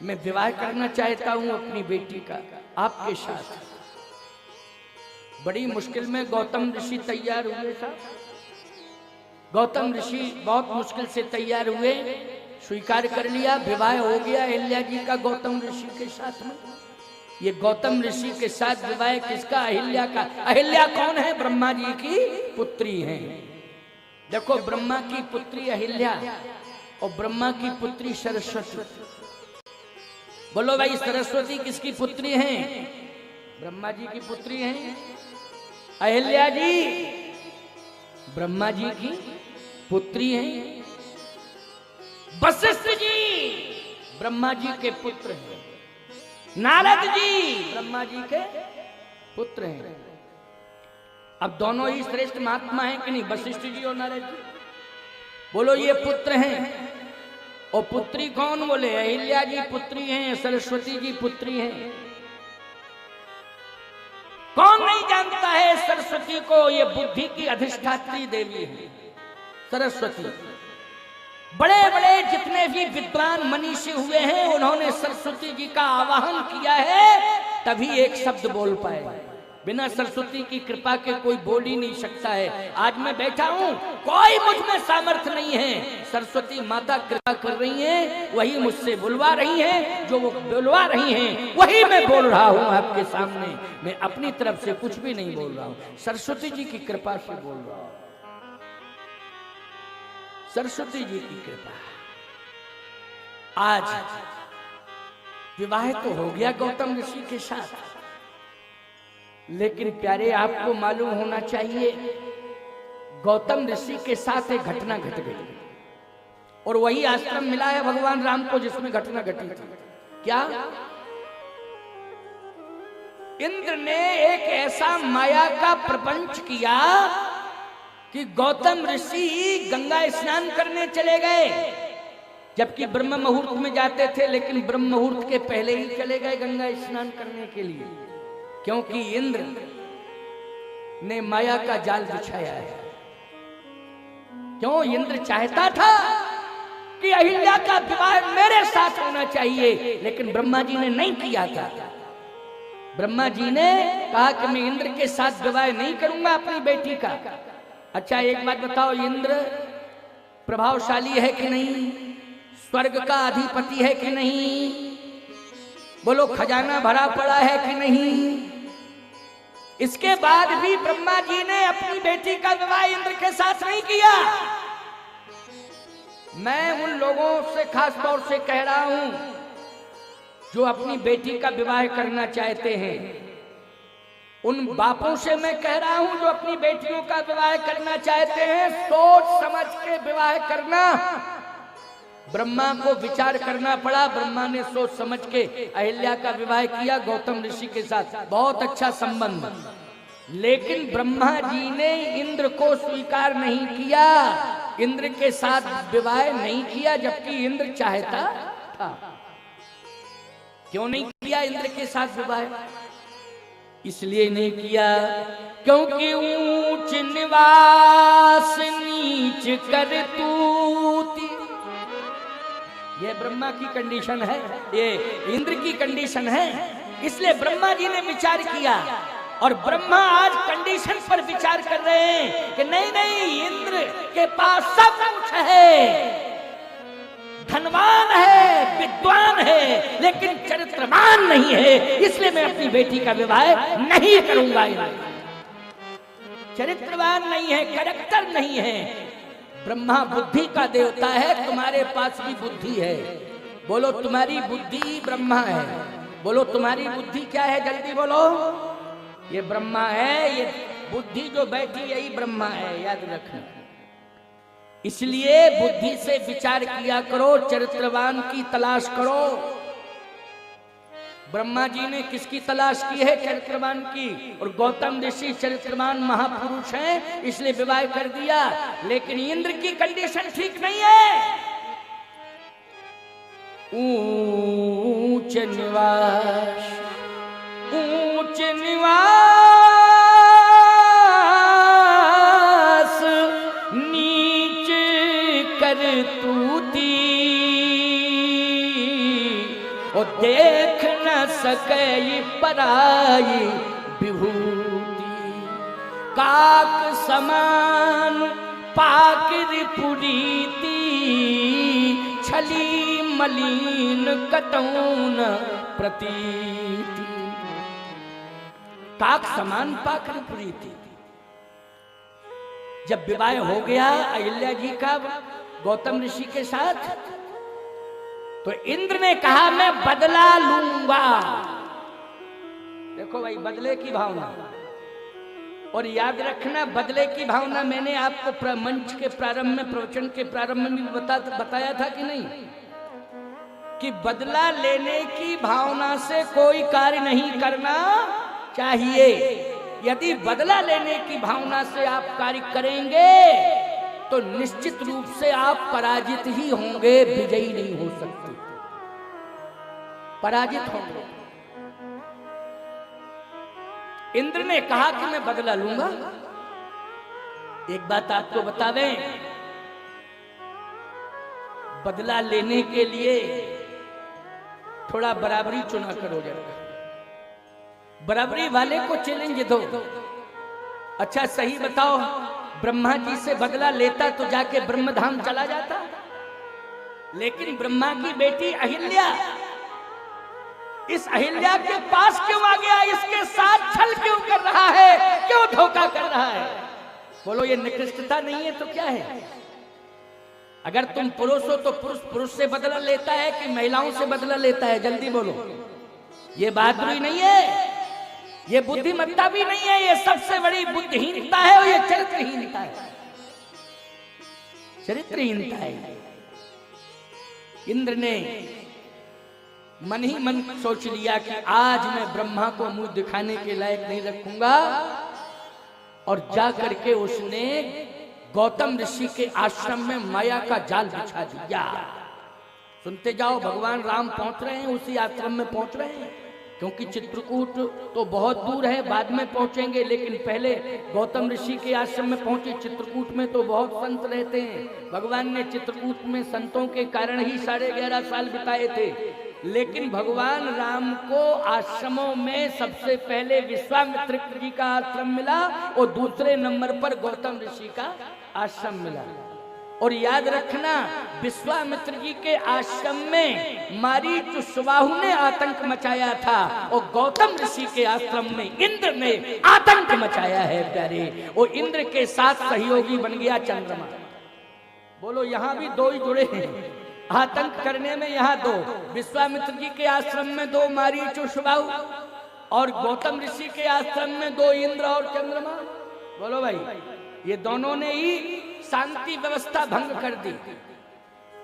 मैं विवाह करना चाहता हूं अपनी बेटी का आपके साथ। बड़ी मुश्किल में गौतम ऋषि तैयार हुए साहब। गौतम ऋषि बहुत मुश्किल से तैयार हुए, स्वीकार कर लिया, विवाह हो गया अहिल्या जी का गौतम ऋषि के साथ में। ये गौतम ऋषि के साथ विवाह किसका? अहिल्या का। अहिल्या कौन है? ब्रह्मा जी की पुत्री है। देखो, ब्रह्मा की पुत्री अहिल्या और ब्रह्मा की पुत्री सरस्वती। बोलो भाई, सरस्वती किसकी पुत्री है? ब्रह्मा जी की पुत्री है। अहिल्या जी ब्रह्मा जी की पुत्री हैं। वशिष्ठ जी ब्रह्मा जी के पुत्र हैं। नारद जी ब्रह्मा जी के पुत्र हैं। अब दोनों ही श्रेष्ठ महात्मा हैं कि नहीं? वशिष्ठ जी और नारद जी। बोलो, ये पुत्र हैं। और पुत्री कौन? बोले अहिल्या जी पुत्री हैं, सरस्वती जी पुत्री हैं। कौन नहीं जानता है सरस्वती को? ये बुद्धि की अधिष्ठात्री देवी है सरस्वती। बड़े बड़े जितने भी विद्वान मनीषी हुए हैं उन्होंने सरस्वती जी का आवाहन किया है, तभी एक शब्द बोल पाए। बिना सरस्वती की कृपा के कोई बोल ही नहीं सकता है। आज मैं बैठा हूं, कोई मुझ में सामर्थ्य नहीं है, सरस्वती माता कृपा कर रही हैं, वही मुझसे बुलवा रही हैं, जो वो बुलवा रही हैं वही मैं बोल रहा हूं आपके सामने। मैं अपनी तरफ से कुछ भी नहीं बोल रहा हूं, सरस्वती जी की कृपा से बोल रहा हूं, सरस्वती जी की कृपा। आज विवाह तो हो गया गौतम ऋषि के साथ, लेकिन प्यारे आपको मालूम होना चाहिए गौतम ऋषि के साथ एक घटना घट गई, और वही आश्रम मिला है भगवान राम को जिसमें घटना घटी थी। क्या? इंद्र ने एक ऐसा माया का प्रपंच किया कि गौतम ऋषि गंगा स्नान करने चले गए, जबकि ब्रह्म मुहूर्त में जाते थे, लेकिन ब्रह्म मुहूर्त के पहले ही चले गए गंगा स्नान करने के लिए, क्योंकि इंद्र ने माया का जाल बिछाया है। क्यों? इंद्र चाहता था कि अहिल्या का विवाह मेरे साथ होना चाहिए, लेकिन ब्रह्मा जी ने नहीं किया था। ब्रह्मा जी ने कहा कि मैं इंद्र के साथ विवाह नहीं करूंगा अपनी बेटी का। अच्छा एक बात बताओ, इंद्र प्रभावशाली है कि नहीं? स्वर्ग का अधिपति है कि नहीं? बोलो, खजाना भरा पड़ा है कि नहीं? इसके बाद भी ब्रह्मा जी ने अपनी बेटी का विवाह इंद्र के साथ नहीं किया। मैं उन लोगों से खास तौर से कह रहा हूं जो अपनी बेटी का विवाह करना चाहते हैं, उन बापों से मैं कह रहा हूं जो अपनी बेटियों का विवाह करना चाहते हैं, सोच समझ के विवाह करना। ब्रह्मा को विचार करना पड़ा, ब्रह्मा ने सोच समझ के अहिल्या का विवाह किया गौतम ऋषि के साथ, बहुत अच्छा संबंध। लेकिन ब्रह्मा जी ने इंद्र को स्वीकार नहीं किया, इंद्र के साथ विवाह नहीं किया, जबकि इंद्र चाहता था। क्यों नहीं किया इंद्र के साथ विवाह? इसलिए नहीं किया क्योंकि ऊंच निवास नीच करतूती, ये ब्रह्मा की कंडीशन है, ये इंद्र की कंडीशन है। इसलिए ब्रह्मा जी ने विचार किया, और ब्रह्मा आज कंडीशन पर विचार कर रहे हैं कि नहीं नहीं, इंद्र के पास सब कुछ है, धनवान है, विद्वान है, लेकिन चरित्रवान नहीं है, इसलिए मैं अपनी बेटी का विवाह नहीं करूंगा। चरित्रवान नहीं है, कैरेक्टर नहीं है। ब्रह्मा बुद्धि का देवता है, तुम्हारे पास भी बुद्धि है। बोलो, तुम्हारी बुद्धि ब्रह्मा है। बोलो, तुम्हारी बुद्धि क्या है? जल्दी बोलो। ये ब्रह्मा है, ये बुद्धि जो बैठी यही ब्रह्मा है, याद रखना। इसलिए बुद्धि से विचार किया करो, चरित्रवान की तलाश करो। ब्रह्मा जी ने किसकी तलाश की है? चरित्रवान की। और गौतम ऋषि चरित्रवान महापुरुष हैं, इसलिए विवाह कर दिया। लेकिन इंद्र की कंडीशन ठीक नहीं है। ऊंच निवास, ऊंच निवास नीच करतूती, और देख न सके पराई विभूति, काक समान पाकिर पुरीति, छली मलिन कतौन प्रतीति। काक समान पाकिर पुरीति। जब विवाह हो गया अहिल्या जी का गौतम ऋषि के साथ, तो इंद्र ने कहा मैं बदला लूंगा। देखो भाई, बदले की भावना। और याद रखना, बदले की भावना मैंने आपको मंच के प्रारंभ में, प्रवचन के प्रारंभ में भी बताया था कि नहीं, कि बदला लेने की भावना से कोई कार्य नहीं करना चाहिए। यदि बदला लेने की भावना से आप कार्य करेंगे तो निश्चित रूप से आप पराजित ही होंगे, विजयी नहीं हो सकते, पराजित होंगे। इंद्र ने कहा कि मैं बदला लूंगा। एक बात आपको बता दें, बदला लेने के लिए थोड़ा बराबरी चुना करो जरा। बराबरी वाले को चैलेंज दो। अच्छा सही बताओ, ब्रह्मा जी से बदला लेता तो जाके ब्रह्मधाम चला जाता, लेकिन ब्रह्मा की बेटी अहिल्या, इस अहिल्या के पास क्यों आ गया? इसके साथ छल क्यों कर रहा है? क्यों धोखा कर रहा है? बोलो ये निकृष्टता नहीं है तो क्या है? अगर तुम पुरुष हो तो पुरुष पुरुष से बदला लेता है कि महिलाओं से बदला लेता है? जल्दी बोलो। ये बहादुरी नहीं है, ये बुद्धिमत्ता भी नहीं है, ये सबसे बड़ी बुद्धिहीनता है और ये चरित्रहीनता है, चरित्रहीनता है। इंद्र ने मन ही मन सोच लिया कि आज मैं ब्रह्मा को मुंह दिखाने के लायक नहीं रखूंगा, और जा करके उसने गौतम ऋषि के आश्रम में माया का जाल बिछा दिया। सुनते जाओ, भगवान राम पहुंच रहे हैं, उसी आश्रम में पहुंच रहे हैं, क्योंकि चित्रकूट तो बहुत दूर है, बाद में पहुंचेंगे, लेकिन पहले गौतम ऋषि के आश्रम में पहुंचे। चित्रकूट में तो बहुत संत रहते हैं, भगवान ने चित्रकूट में संतों के कारण ही 11.5 साल बिताए थे। लेकिन भगवान राम को आश्रमों में सबसे पहले विश्वामित्र जी का आश्रम मिला और दूसरे नंबर पर गौतम ऋषि का आश्रम मिला। और याद रखना, विश्वामित्र जी के आश्रम में मारीच सुबाहु ने आतंक मचाया था, और गौतम ऋषि के आश्रम में इंद्र ने आतंक मचाया है प्यारे। और इंद्र के साथ सहयोगी बन गया चंद्रमा। बोलो यहां भी दो ही जुड़े हैं आतंक करने में, यहाँ दो, विश्वामित्र जी के आश्रम में 2 मारीच सुबाहु, और गौतम ऋषि के आश्रम में 2 इंद्र और चंद्रमा। बोलो भाई, ये दोनों ने ही शांति व्यवस्था भंग कर दी,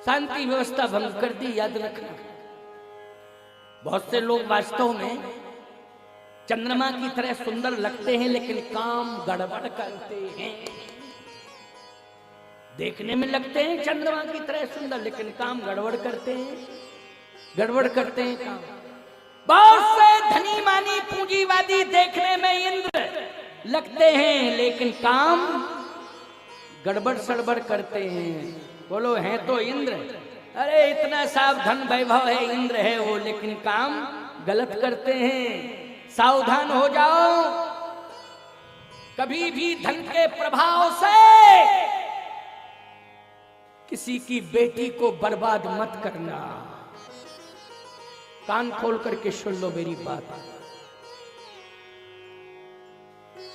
शांति व्यवस्था भंग कर दी, याद रखना। बहुत से लोग वास्तव में चंद्रमा की तरह सुंदर लगते हैं, लेकिन काम गड़बड़ करते हैं। देखने में लगते हैं चंद्रमा की तरह सुंदर, लेकिन काम गड़बड़ करते हैं, गड़बड़ करते हैं काम। बहुत से धनी मानी पूंजीवादी देखने में इंद्र लगते हैं, लेकिन काम गड़बड़ सड़बड़ करते हैं। बोलो हैं तो इंद्र, अरे इतना सावधान वैभव है, इंद्र है वो, लेकिन काम गलत करते हैं। सावधान हो जाओ, कभी भी धन के प्रभाव से किसी की बेटी को बर्बाद मत करना। कान खोल करके सुन लो मेरी बात।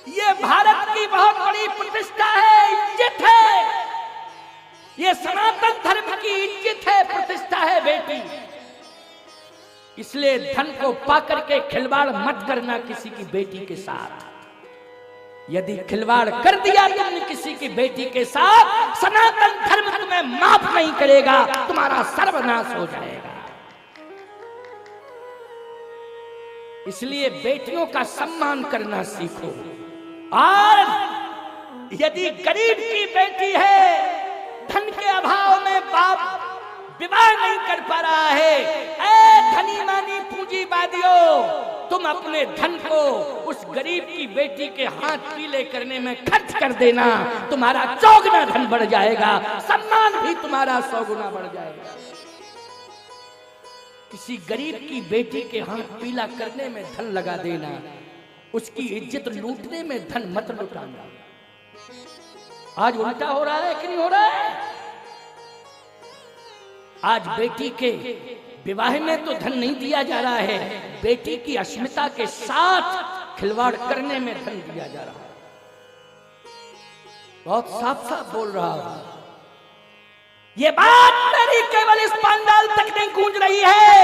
ये भारत की बहुत बड़ी प्रतिष्ठा है, इज्जत है, ये सनातन धर्म की इज्जत है, प्रतिष्ठा है बेटी। इसलिए धन को पाकर के खिलवाड़ मत करना किसी की बेटी के साथ। यदि खिलवाड़ कर दिया तुमने किसी की बेटी के साथ, सनातन धर्म तुम्हें माफ नहीं करेगा, तुम्हारा सर्वनाश हो जाएगा। इसलिए बेटियों का सम्मान करना सीखो। और यदि गरीब की बेटी है, धन के अभाव में बाप विवाह नहीं कर पा रहा है, ऐ धनी मानी पूंजीवादियों, तुम अपने धन को उस गरीब की बेटी के हाथ पीले करने में खर्च कर देना, तुम्हारा 4 गुना धन बढ़ जाएगा, सम्मान भी तुम्हारा 100 गुना बढ़ जाएगा। किसी गरीब की बेटी के हाथ पीला करने में धन लगा देना, उसकी इज्जत लूटने में धन मत लुटाना। आज उल्टा हो रहा है कि नहीं हो रहा है? आज बेटी के विवाह में तो धन नहीं दिया जा रहा है, बेटी की अस्मिता के साथ खिलवाड़ करने में धन दिया जा रहा है। बहुत साफ साफ बोल रहा हूं, ये बात मेरी केवल इस पंडाल तक नहीं गूंज रही है,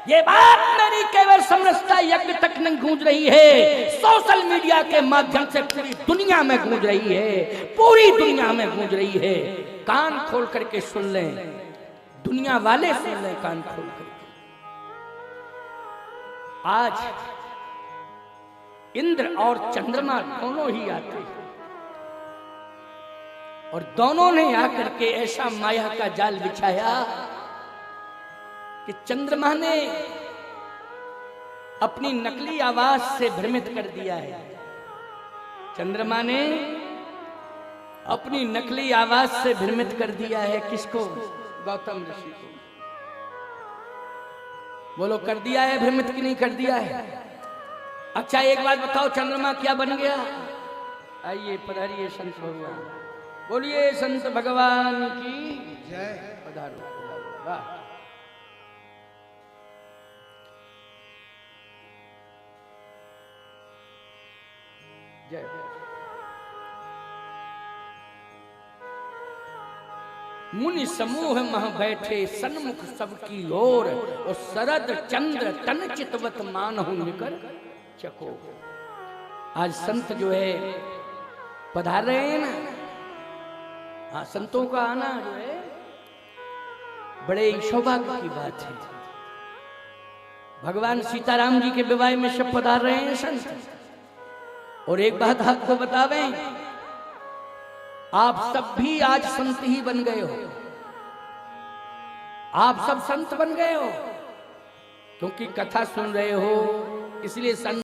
ये बात मेरी केवल समरसता यज्ञ तक नहीं गूंज रही है, सोशल मीडिया के माध्यम से पूरी दुनिया में गूंज रही है, पूरी दुनिया में गूंज रही है। कान खोल करके सुन लें, दुनिया वाले सुन लें कान खोल करके। आज इंद्र और चंद्रमा दोनों ही आते हैं, और दोनों ने आकर के ऐसा माया का जाल बिछाया कि चंद्रमा ने अपनी नकली आवाज से भ्रमित कर दिया है। चंद्रमा ने अपनी नकली आवाज से भ्रमित कर दिया है। किसको? गौतम ऋषि को। बोलो कर दिया है भ्रमित कि नहीं कर दिया है? अच्छा एक बात बताओ, चंद्रमा क्या बन गया? आइए पधारिए संत भगवान, बोलिए संत भगवान की जय। पधारो पधारो। वाह, जय। मुनि समूह मह बैठे सन्मुख सबकी ओर, और शरद चंद्र तन चितवत मानहु निकर चको। आज संत जो है पधार रहे हैं ना, हाँ संतों का आना जो है बड़े सौभाग्य की बात है। भगवान सीताराम जी के विवाह में सब पधार रहे हैं संत। और एक बात आपको बतावें, आप सब भी आज संत ही बन गए हो। आप सब संत बन गए हो क्योंकि कथा सुन रहे हो, इसलिए संत